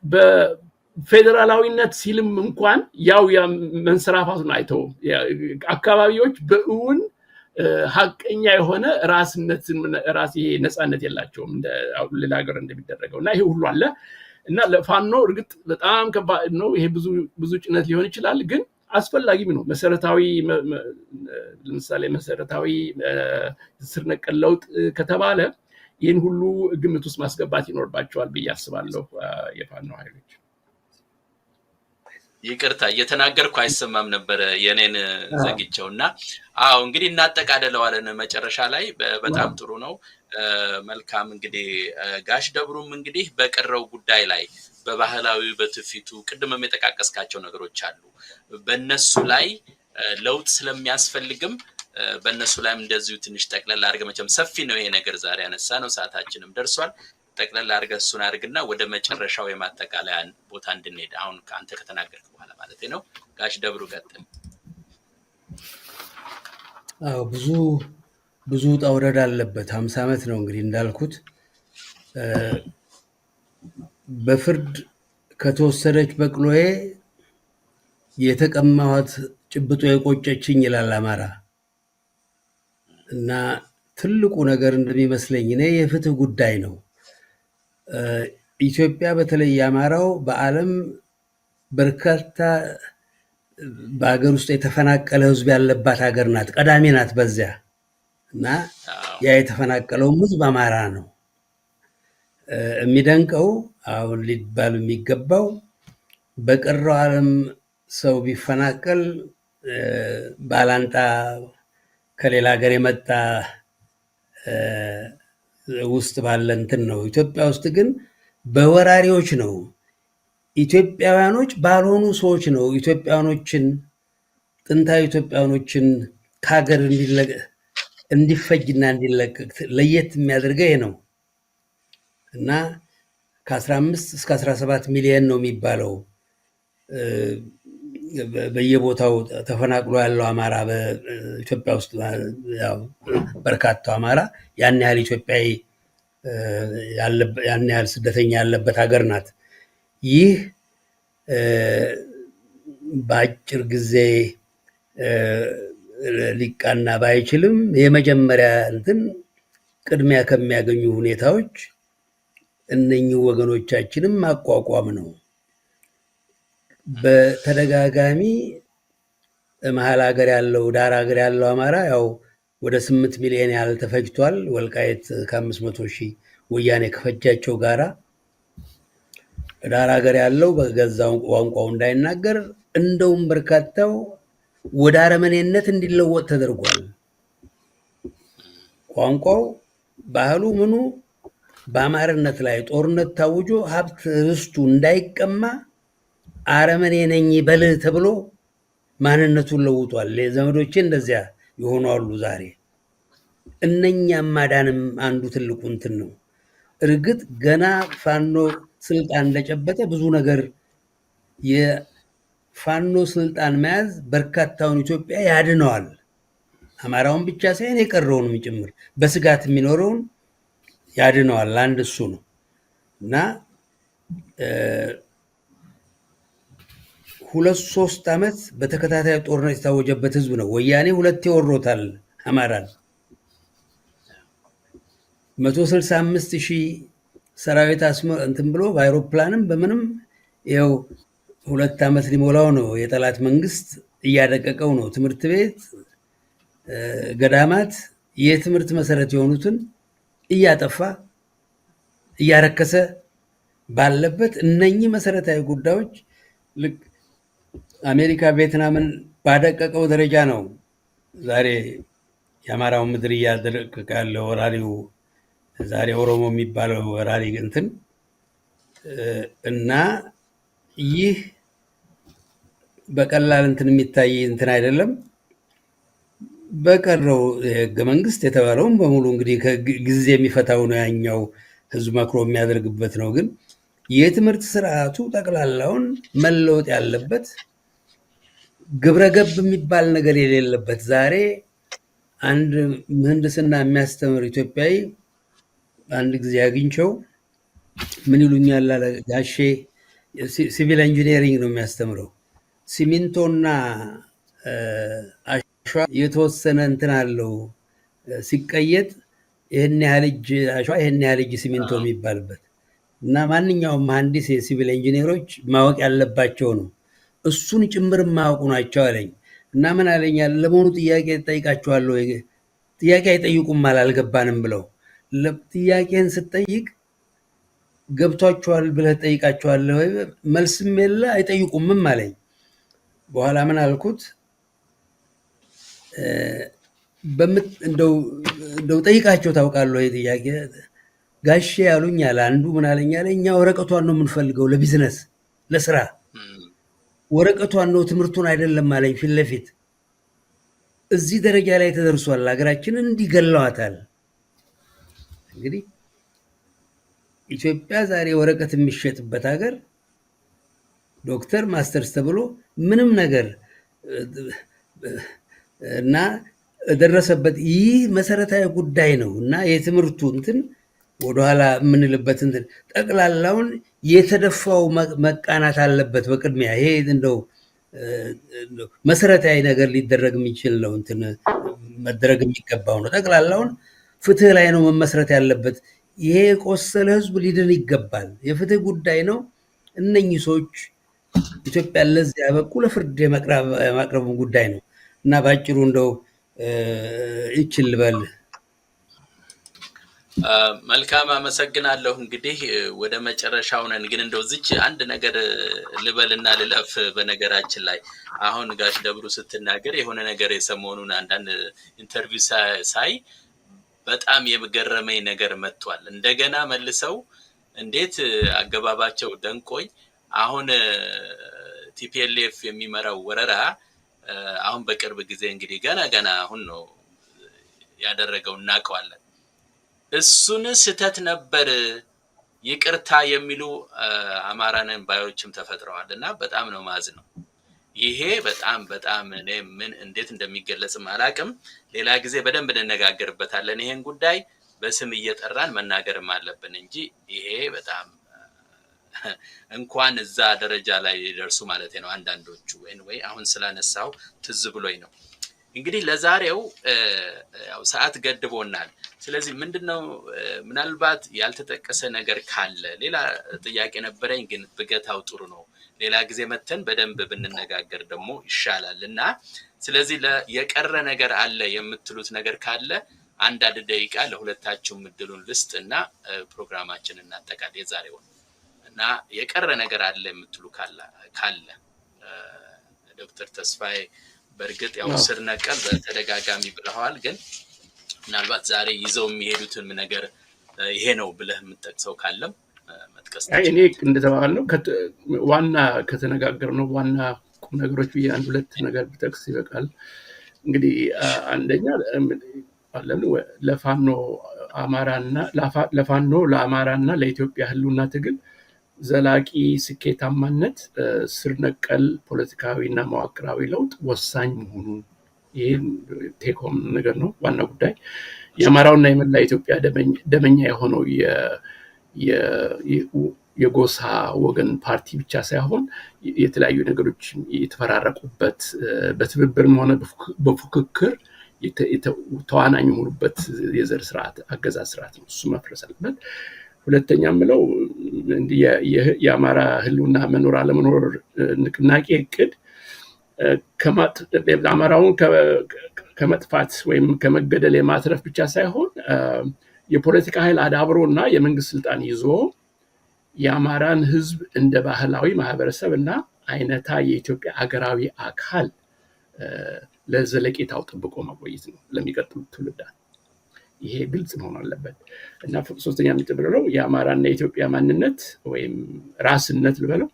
በፌደራላዊነት ሲልም እንኳን ያው መንሰራፋቱን አይተው አካባቢዎች በእውን ሀቀኛ የሆነ ራስ ይሄ ነፃነት የላቸውም እንደ ሌላ ሀገር እንደሚደረገው እና ይሄ ሁሉ አለ እና ለፋኖ እርግጥ በጣም ከባድ ነው። ይሄ ብዙ ጭነት ሊሆን ይችላል፣ ግን አስፈላጊም ነው። ለምሳሌ መሰረታዊ ስር ነቀል ለውጥ ከተባለ ይህን ሁሉ ግምት ውስጥ ማስገባት ይኖርባቸዋል ብዬ አስባለሁ የፋኖ ኃይሎች። ይቅርታ እየተናገርኩ አይሰማም ነበር የኔን ዘግቼውና አዎ እንግዲህ እናጠቃልለዋለን መጨረሻ ላይ በጣም ጥሩ ነው። መልካም እንግዲህ ጋሽ ደብሩም እንግዲህ በቀረው ጉዳይ ላይ በባህላዊ በትውፊቱ ቅድምም የጠቃቀስካቸው ነገሮች አሉ በእነሱ ላይ ለውጥ ስለሚያስፈልግም በእነሱ ላይም እንደዚሁ ትንሽ ጠቅለል አድርገህ መቼም ሰፊ ነው ይሄ ነገር ዛሬ ያነሳ ነው ሰዓታችንም ደርሷል። ጠቅለል አድርገህ እሱን አድርግና ወደ መጨረሻው የማጠቃለያ ቦታ እንድንሄድ አሁን አንተ ከተናገርክ በኋላ ማለት ነው። ጋሽ ደብሩ ቀጥል። አዎ ብዙ ውጣ ውረድ አለበት። 50 ዓመት ነው እንግዲህ እንዳልኩት በፍርድ ከተወሰደች በቅሎዬ የተቀማኋት ጭብጦ የቆጨችኝ ይላል አማራ። እና ትልቁ ነገር እንደሚመስለኝ እኔ የፍትህ ጉዳይ ነው። ኢትዮጵያ በተለይ አማራው በዓለም በርካታ በሀገር ውስጥ የተፈናቀለ ህዝብ ያለባት ሀገር ናት፣ ቀዳሚ ናት በዚያ። እና ያ የተፈናቀለውም ህዝብ አማራ ነው። የሚደንቀው አሁን ሊባል የሚገባው በቀረው ዓለም ሰው ቢፈናቀል ባላንጣ ከሌላ ሀገር የመጣ ውስጥ ባለ እንትን ነው። ኢትዮጵያ ውስጥ ግን በወራሪዎች ነው። ኢትዮጵያውያኖች ባልሆኑ ሰዎች ነው ኢትዮጵያውያኖችን ጥንታዊ ኢትዮጵያውያኖችን ከሀገር እንዲፈጅና እንዲለቀቅ ለየት የሚያደርገው ይሄ ነው። እና ከ15 እስከ 17 ሚሊዮን ነው የሚባለው በየቦታው ተፈናቅሎ ያለው አማራ በኢትዮጵያ ውስጥ በርካታው አማራ ያን ያህል ኢትዮጵያዊ ያን ያህል ስደተኛ ያለበት ሀገር ናት። ይህ በአጭር ጊዜ ሊቃና ባይችልም የመጀመሪያ እንትን ቅድሚያ ከሚያገኙ ሁኔታዎች እነኚህ ወገኖቻችንም ማቋቋም ነው። በተደጋጋሚ መሀል ሀገር ያለው ዳር ሀገር ያለው አማራ ያው ወደ 8 ሚሊዮን ያህል ተፈጅቷል። ወልቃይት ከ500 ሺህ ወያኔ ከፈጃቸው ጋራ ዳር ሀገር ያለው በገዛው ቋንቋው እንዳይናገር እንደውም በርካታው ወደ አረመኔነት እንዲለወጥ ተደርጓል። ቋንቋው፣ ባህሉ፣ ምኑ በአማርነት ላይ ጦርነት ታውጆ ሀብት ርስቱ እንዳይቀማ አረመኔ ነኝ በል ተብሎ ማንነቱን ለውጧል። ዘመዶቼ እንደዚያ የሆኑ አሉ ዛሬ። እነኛም ማዳንም አንዱ ትልቁ እንትን ነው። እርግጥ ገና ፋኖ ስልጣን እንደጨበጠ ብዙ ነገር የፋኖ ስልጣን መያዝ በርካታውን ኢትዮጵያ ያድነዋል። አማራውን ብቻ ሳይሆን የቀረውንም ጭምር በስጋት የሚኖረውን ያድነዋል። አንድ እሱ ነው እና 2-3 ዓመት በተከታታይ ጦርነት የታወጀበት ህዝብ ነው። ወያኔ 2 ወሮታል አማራን። 165 ሺህ ሰራዊት እንትን ብሎ በአይሮፕላንም በምንም ይኸው 2 ዓመት ሊሞላው ነው። የጠላት መንግስት እያደቀቀው ነው። ትምህርት ቤት፣ ገዳማት፣ የትምህርት መሰረት የሆኑትን እያጠፋ እያረከሰ ባለበት እነኚህ መሰረታዊ ጉዳዮች ልክ አሜሪካ ቪየትናምን ባደቀቀው ደረጃ ነው ዛሬ የአማራው ምድር እያደረቀ ያለው ወራሪው ዛሬ ኦሮሞ የሚባለው ወራሪ እንትን እና ይህ በቀላል እንትን የሚታይ እንትን አይደለም። በቀረው ህገ መንግስት የተባለውን በሙሉ እንግዲህ ጊዜ የሚፈታው ነው። ያኛው ህዝብ መክሮ የሚያደርግበት ነው። ግን የትምህርት ስርዓቱ ጠቅላላውን መለወጥ ያለበት ግብረገብ የሚባል ነገር የሌለበት ዛሬ አንድ ምህንድስና የሚያስተምር ኢትዮጵያዊ አንድ ጊዜ አግኝቸው ምን ይሉኛል አለ ጋሼ፣ ሲቪል ኢንጂነሪንግ ነው የሚያስተምረው። ሲሚንቶና አሸዋ የተወሰነ እንትን አለው ሲቀየጥ ይህን ያህል እጅ አሸዋ ይህን ያህል እጅ ሲሚንቶ የሚባልበት እና ማንኛውም መሐንዲስ የሲቪል ኢንጂነሮች ማወቅ ያለባቸው ነው። እሱን ጭምር ማወቁ ናቸው አለኝ። እና ምን አለኛል፣ ለመሆኑ ጥያቄ ጠይቃችኋለሁ? ጥያቄ አይጠይቁም አልገባንም ብለው ለጥያቄን ስትጠይቅ ገብቷቸዋል ብለህ ጠይቃቸዋለህ ወይ? መልስም የለ አይጠይቁምም አለኝ። በኋላ ምን አልኩት? እንደው ጠይቃቸው ታውቃለህ ወይ ጥያቄ ጋሼ ያሉኝ አለ አንዱ። ምን አለኝ አለ እኛ ወረቀቷን ነው የምንፈልገው ለቢዝነስ ለስራ ወረቀቷን ነው ትምህርቱን አይደለም አለኝ። ፊት ለፊት እዚህ ደረጃ ላይ ተደርሷል። ሀገራችንን እንዲገለዋታል። እንግዲህ ኢትዮጵያ ዛሬ ወረቀት የሚሸጥበት ሀገር ዶክተር ማስተርስ ተብሎ ምንም ነገር እና ደረሰበት። ይህ መሰረታዊ ጉዳይ ነው እና የትምህርቱ እንትን ወደኋላ የምንልበት እንትን ጠቅላላውን የተደፋው መቃናት አለበት በቅድሚያ። ይሄ እንደው መሰረታዊ ነገር ሊደረግ የሚችል ነው፣ እንትን መደረግ የሚገባው ነው። ጠቅላላውን ፍትህ ላይ ነው መመስረት ያለበት። ይሄ የቆሰለ ህዝብ ሊድን ይገባል። የፍትህ ጉዳይ ነው። እነኚህ ሰዎች ኢትዮጵያ ለዚህ ያበቁ ለፍርድ የማቅረቡ ጉዳይ ነው እና ባጭሩ እንደው ይችል ልበል። መልካም አመሰግናለሁ። እንግዲህ ወደ መጨረሻው ነን፣ ግን እንደው እዚች አንድ ነገር ልበልና ልለፍ። በነገራችን ላይ አሁን ጋሽ ደብሩ ስትናገር የሆነ ነገር የሰሞኑን አንዳንድ ኢንተርቪው ሳይ በጣም የገረመኝ ነገር መጥቷል። እንደገና መልሰው እንዴት አገባባቸው ደንቆኝ አሁን ቲፒኤልኤፍ የሚመራው ወረራ አሁን በቅርብ ጊዜ እንግዲህ ገና አሁን ነው ያደረገው እናውቀዋለን። እሱን ስተት ነበር ይቅርታ የሚሉ አማራንን ባዮችም ተፈጥረዋልና በጣም ነው ማዝነው። ይሄ በጣም እኔ ምን እንዴት እንደሚገለጽም አላቅም። ሌላ ጊዜ በደንብ እንነጋገርበታለን። ይሄን ጉዳይ በስም እየጠራን መናገርም አለብን እንጂ ይሄ በጣም እንኳን እዛ ደረጃ ላይ ይደርሱ ማለት ነው አንዳንዶቹ። ወይ አሁን ስላነሳው ትዝ ብሎኝ ነው። እንግዲህ ለዛሬው ያው ሰዓት ገድቦናል። ስለዚህ ምንድነው ምናልባት ያልተጠቀሰ ነገር ካለ ሌላ ጥያቄ ነበረኝ፣ ግን ብገታው ጥሩ ነው። ሌላ ጊዜ መተን በደንብ ብንነጋገር ደግሞ ይሻላልና ስለዚህ የቀረ ነገር አለ የምትሉት ነገር ካለ አንድ ደቂቃ ለሁለታችሁም እድሉን ልስጥና ፕሮግራማችንን እናጠቃልል የዛሬው። እና የቀረ ነገር አለ የምትሉ ካለ ዶክተር ተስፋዬ በእርግጥ ያው ስር ነቀል በተደጋጋሚ ብለዋል፣ ግን ምናልባት ዛሬ ይዘው የሚሄዱትን ነገር ይሄ ነው ብለህ የምትጠቅሰው ካለም መጥቀስ ትችላለህ። እኔ እንደተባባልነው ዋና ከተነጋገርነው ዋና ቁም ነገሮች ብዬ አንድ ሁለት ነገር ብጠቅስ ይበቃል። እንግዲህ አንደኛ ለፋኖ ለአማራና ለኢትዮጵያ ህልውና ትግል ዘላቂ ስኬታማነት ስር ነቀል ፖለቲካዊና መዋቅራዊ ለውጥ ወሳኝ መሆኑ ይሄን ቴኮም ነገር ነው። ዋና ጉዳይ የአማራውና የመላ ኢትዮጵያ ደመኛ የሆነው የጎሳ ወገን ፓርቲ ብቻ ሳይሆን የተለያዩ ነገሮች የተፈራረቁበት በትብብርም ሆነ በፉክክር ተዋናኝ የሆኑበት የዘር ስርዓት አገዛዝ ስርዓት ነው። እሱ መፍረስ አለበት። ሁለተኛ ምለው የአማራ ህልውና መኖር አለመኖር ንቅናቄ እቅድ አማራውን ከመጥፋት ወይም ከመገደል የማትረፍ ብቻ ሳይሆን የፖለቲካ ኃይል አዳብሮና የመንግስት ስልጣን ይዞ የአማራን ህዝብ እንደ ባህላዊ ማህበረሰብ እና አይነታ የኢትዮጵያ አገራዊ አካል ለዘለቄታው ጥብቆ ማቆየት ነው ለሚቀጥሉት ትውልዳት። ይሄ ግልጽ መሆን አለበት እና ሶስተኛ የምትብለው የአማራና የኢትዮጵያ ማንነት ወይም ራስነት ልበለው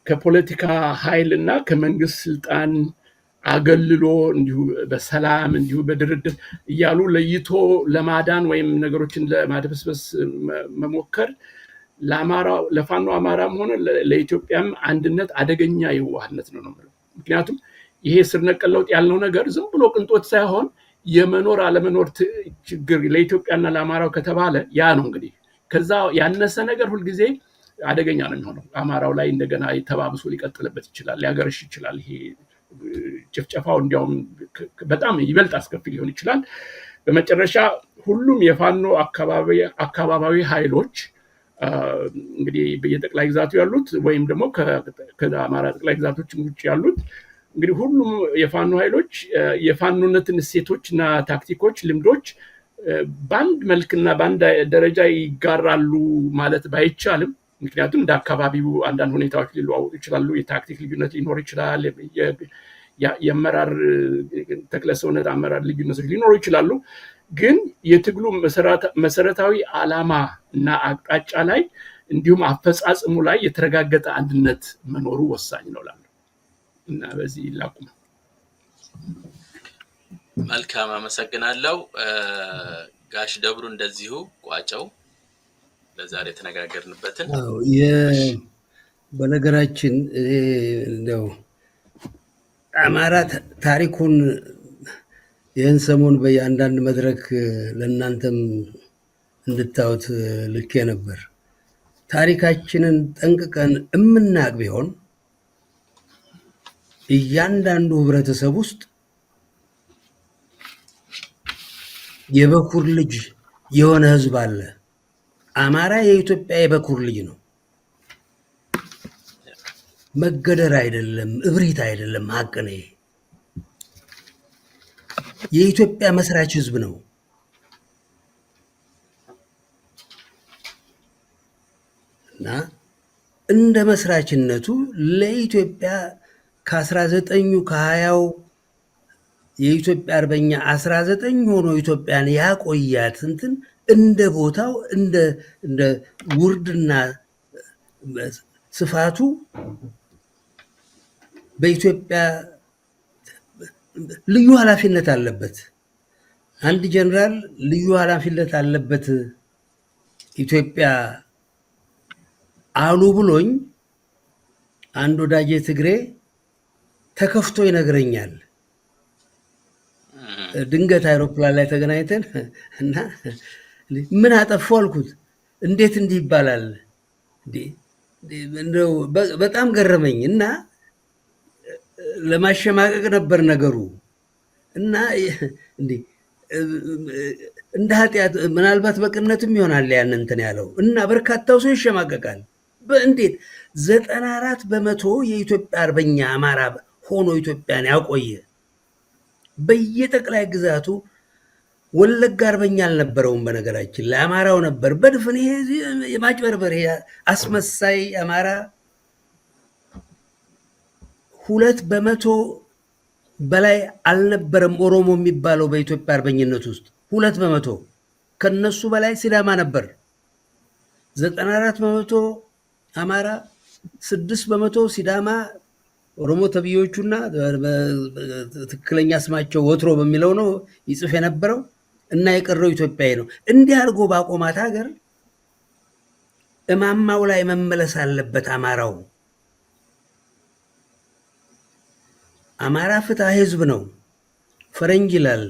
ከፖለቲካ ኃይልና ከመንግስት ስልጣን አገልሎ እንዲሁ በሰላም እንዲሁ በድርድር እያሉ ለይቶ ለማዳን ወይም ነገሮችን ለማድበስበስ መሞከር ለፋኖ አማራም ሆነ ለኢትዮጵያም አንድነት አደገኛ የዋህነት ነው ማለት። ምክንያቱም ይሄ ስር ነቀል ለውጥ ያልነው ነገር ዝም ብሎ ቅንጦት ሳይሆን የመኖር አለመኖር ችግር ለኢትዮጵያና ለአማራው ከተባለ ያ ነው። እንግዲህ ከዛ ያነሰ ነገር ሁሉ ጊዜ አደገኛ ነው የሚሆነው። አማራው ላይ እንደገና ተባብሶ ሊቀጥልበት ይችላል፣ ሊያገርሽ ይችላል። ይሄ ጭፍጨፋው እንዲያውም በጣም ይበልጥ አስከፊ ሊሆን ይችላል። በመጨረሻ ሁሉም የፋኖ አካባቢያዊ ኃይሎች እንግዲህ በየጠቅላይ ግዛቱ ያሉት ወይም ደግሞ ከአማራ ጠቅላይ ግዛቶች ውጭ ያሉት እንግዲህ ሁሉም የፋኖ ኃይሎች የፋኖነትን እሴቶችና ታክቲኮች፣ ልምዶች በአንድ መልክና በአንድ ደረጃ ይጋራሉ ማለት ባይቻልም ምክንያቱም እንደ አካባቢው አንዳንድ ሁኔታዎች ሊለዋወጡ ይችላሉ። የታክቲክ ልዩነት ሊኖር ይችላል። የአመራር ተክለሰውነት አመራር ልዩነቶች ሊኖሩ ይችላሉ። ግን የትግሉ መሰረታዊ ዓላማ እና አቅጣጫ ላይ እንዲሁም አፈጻጽሙ ላይ የተረጋገጠ አንድነት መኖሩ ወሳኝ ነው እላለሁ እና በዚህ ላቁም። መልካም አመሰግናለሁ። ጋሽ ደብሩ እንደዚሁ ቋጨው ለዛሬ ተነጋገርንበትን። በነገራችን እንደው አማራ ታሪኩን ይህን ሰሞን በአንዳንድ መድረክ ለእናንተም እንድታዩት ልኬ ነበር። ታሪካችንን ጠንቅቀን እምናቅ ቢሆን እያንዳንዱ ህብረተሰብ ውስጥ የበኩር ልጅ የሆነ ህዝብ አለ። አማራ የኢትዮጵያ የበኩር ልጅ ነው። መገደር አይደለም፣ እብሪት አይደለም፣ ሀቅ ነው። የኢትዮጵያ መስራች ህዝብ ነው እና እንደ መስራችነቱ ለኢትዮጵያ ከ19ኙ ከ20ው የኢትዮጵያ አርበኛ 19 ሆኖ ኢትዮጵያን ያቆያት እንትን እንደ ቦታው እንደ ውርድና ስፋቱ በኢትዮጵያ ልዩ ኃላፊነት አለበት። አንድ ጀነራል ልዩ ኃላፊነት አለበት ኢትዮጵያ አሉ ብሎኝ አንድ ወዳጄ ትግሬ ተከፍቶ ይነግረኛል። ድንገት አይሮፕላን ላይ ተገናኝተን እና ምን አጠፋሁ አልኩት። እንዴት እንዲህ ይባላል? በጣም ገረመኝ እና ለማሸማቀቅ ነበር ነገሩ እና እንደ ኃጢአት ምናልባት በቅነትም ይሆናል ያን እንትን ያለው እና በርካታው ሰው ይሸማቀቃል። እንዴት 94% የኢትዮጵያ አርበኛ አማራ ሆኖ ኢትዮጵያን ያቆየ በየጠቅላይ ግዛቱ ወለጋ አርበኛ አልነበረውም። በነገራችን ለአማራው ነበር በድፍን። ይሄ የማጭበርበር አስመሳይ አማራ 2% በላይ አልነበረም ኦሮሞ የሚባለው በኢትዮጵያ አርበኝነት ውስጥ 2%። ከነሱ በላይ ሲዳማ ነበር። 94% አማራ፣ 6% ሲዳማ ኦሮሞ ተብዮቹና ትክክለኛ ስማቸው ወትሮ በሚለው ነው ይጽፍ የነበረው እና የቀረው ኢትዮጵያዊ ነው። እንዲህ አድርጎ ባቆማት ሀገር እማማው ላይ መመለስ አለበት አማራው። አማራ ፍትሐ ህዝብ ነው። ፈረንጅ ይላል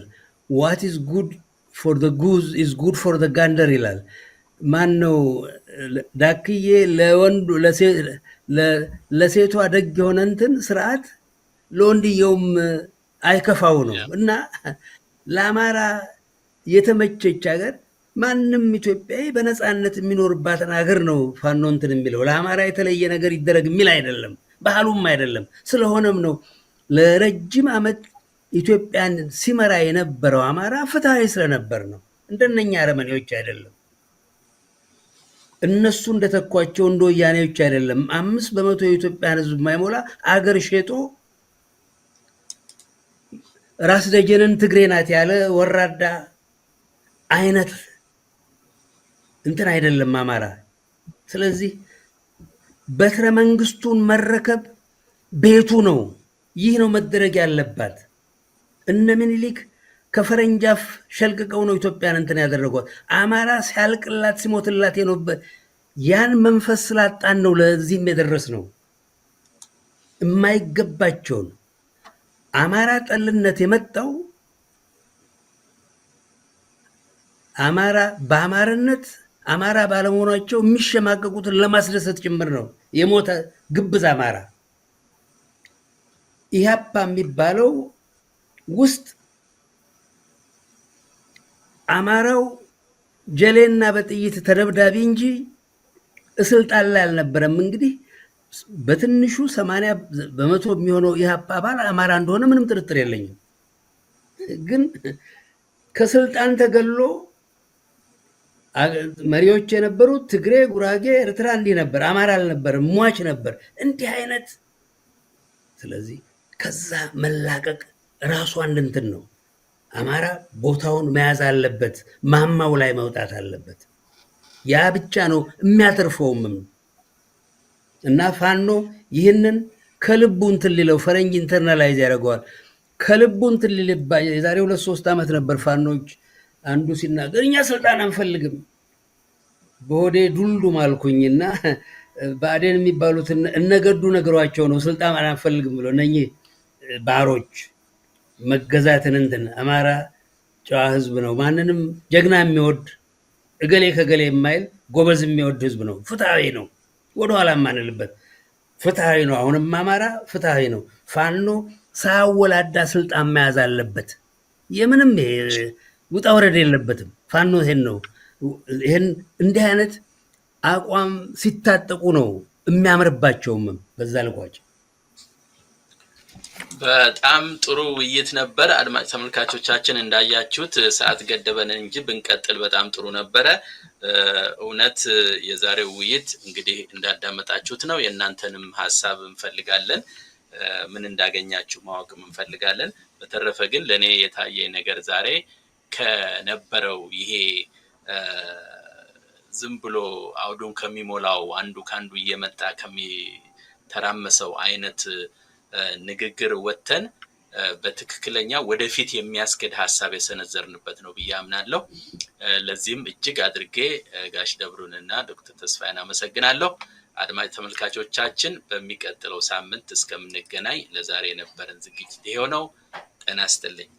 what is good for the goose is good for the gander ይላል። ማን ነው ዳክዬ ለወንዱ ለሴቷ ደግ የሆነ እንትን ስርዓት ለወንድየውም አይከፋው ነው እና ለአማራ የተመቸች ሀገር ማንም ኢትዮጵያዊ በነፃነት የሚኖርባትን ሀገር ነው ፋኖ እንትን የሚለው። ለአማራ የተለየ ነገር ይደረግ የሚል አይደለም፣ ባህሉም አይደለም። ስለሆነም ነው ለረጅም ዓመት ኢትዮጵያን ሲመራ የነበረው አማራ ፍትሐዊ ስለነበር ነው። እንደነኛ አረመኔዎች አይደለም። እነሱ እንደተኳቸው እንደ ወያኔዎች አይደለም። 5% የኢትዮጵያን ህዝብ የማይሞላ አገር ሸጦ ራስ ደጀንን ትግሬ ናት ያለ ወራዳ አይነት እንትን አይደለም አማራ። ስለዚህ በትረ መንግስቱን መረከብ ቤቱ ነው። ይህ ነው መደረግ ያለባት። እነ ምኒልክ ከፈረንጃፍ ሸልቅቀው ነው ኢትዮጵያን እንትን ያደረጓት። አማራ ሲያልቅላት ሲሞትላት የኖበት ያን መንፈስ ስላጣን ነው ለዚህም የደረስ ነው። የማይገባቸውን አማራ ጠልነት የመጣው አማራ በአማርነት አማራ ባለመሆናቸው የሚሸማቀቁትን ለማስደሰት ጭምር ነው የሞተ ግብዝ አማራ። ኢህአፓ የሚባለው ውስጥ አማራው ጀሌና በጥይት ተደብዳቢ እንጂ ስልጣን ላይ አልነበረም። እንግዲህ በትንሹ 80% የሚሆነው ኢህአፓ አባል አማራ እንደሆነ ምንም ጥርጥር የለኝም። ግን ከስልጣን ተገሎ መሪዎች የነበሩት ትግሬ፣ ጉራጌ፣ ኤርትራ እንዲህ ነበር፣ አማራ አልነበረም፣ ሟች ነበር እንዲህ አይነት። ስለዚህ ከዛ መላቀቅ ራሱ አንድ እንትን ነው። አማራ ቦታውን መያዝ አለበት፣ ማማው ላይ መውጣት አለበት። ያ ብቻ ነው የሚያተርፈውም። እና ፋኖ ይህንን ከልቡ እንትን ሊለው ፈረንጅ ኢንተርናላይዝ ያደርገዋል። ከልቡ እንትን ሊልባ የዛሬ 2-3 ዓመት ነበር ፋኖች አንዱ ሲናገር እኛ ስልጣን አንፈልግም በሆዴ ዱልዱም አልኩኝና ብአዴን የሚባሉት እነገዱ ነገሯቸው ነው ስልጣን አንፈልግም ብሎ እነኚህ ባሮች መገዛትን እንትን አማራ ጨዋ ህዝብ ነው፣ ማንንም ጀግና የሚወድ እገሌ ከገሌ የማይል ጎበዝ የሚወድ ህዝብ ነው፣ ፍትሃዊ ነው፣ ወደኋላ ማንልበት ፍትሃዊ ነው። አሁንም አማራ ፍትሃዊ ነው። ፋኖ ሳያወላዳ ስልጣን መያዝ አለበት። የምንም ውጣ ወረድ የለበትም። ፋኖ ይሄን ነው። ይሄን እንዲህ አይነት አቋም ሲታጠቁ ነው የሚያምርባቸውም። በዛ ልኳቸው በጣም ጥሩ ውይይት ነበር። አድማጭ ተመልካቾቻችን እንዳያችሁት ሰዓት ገደበን እንጂ ብንቀጥል በጣም ጥሩ ነበረ። እውነት የዛሬው ውይይት እንግዲህ እንዳዳመጣችሁት ነው። የእናንተንም ሐሳብ እንፈልጋለን፣ ምን እንዳገኛችሁ ማወቅ እንፈልጋለን። በተረፈ ግን ለኔ የታየ ነገር ዛሬ ከነበረው ይሄ ዝም ብሎ አውዱን ከሚሞላው አንዱ ካንዱ እየመጣ ከሚተራመሰው አይነት ንግግር ወተን በትክክለኛ ወደፊት የሚያስከድ ሐሳብ የሰነዘርንበት ነው ብዬ አምናለሁ። ለዚህም እጅግ አድርጌ ጋሽ ደብሩንና ዶክተር ተስፋዬን አመሰግናለሁ። አድማጭ ተመልካቾቻችን በሚቀጥለው ሳምንት እስከምንገናኝ ለዛሬ የነበረን ዝግጅት ይሄው ነው። ጤና ይስጥልኝ።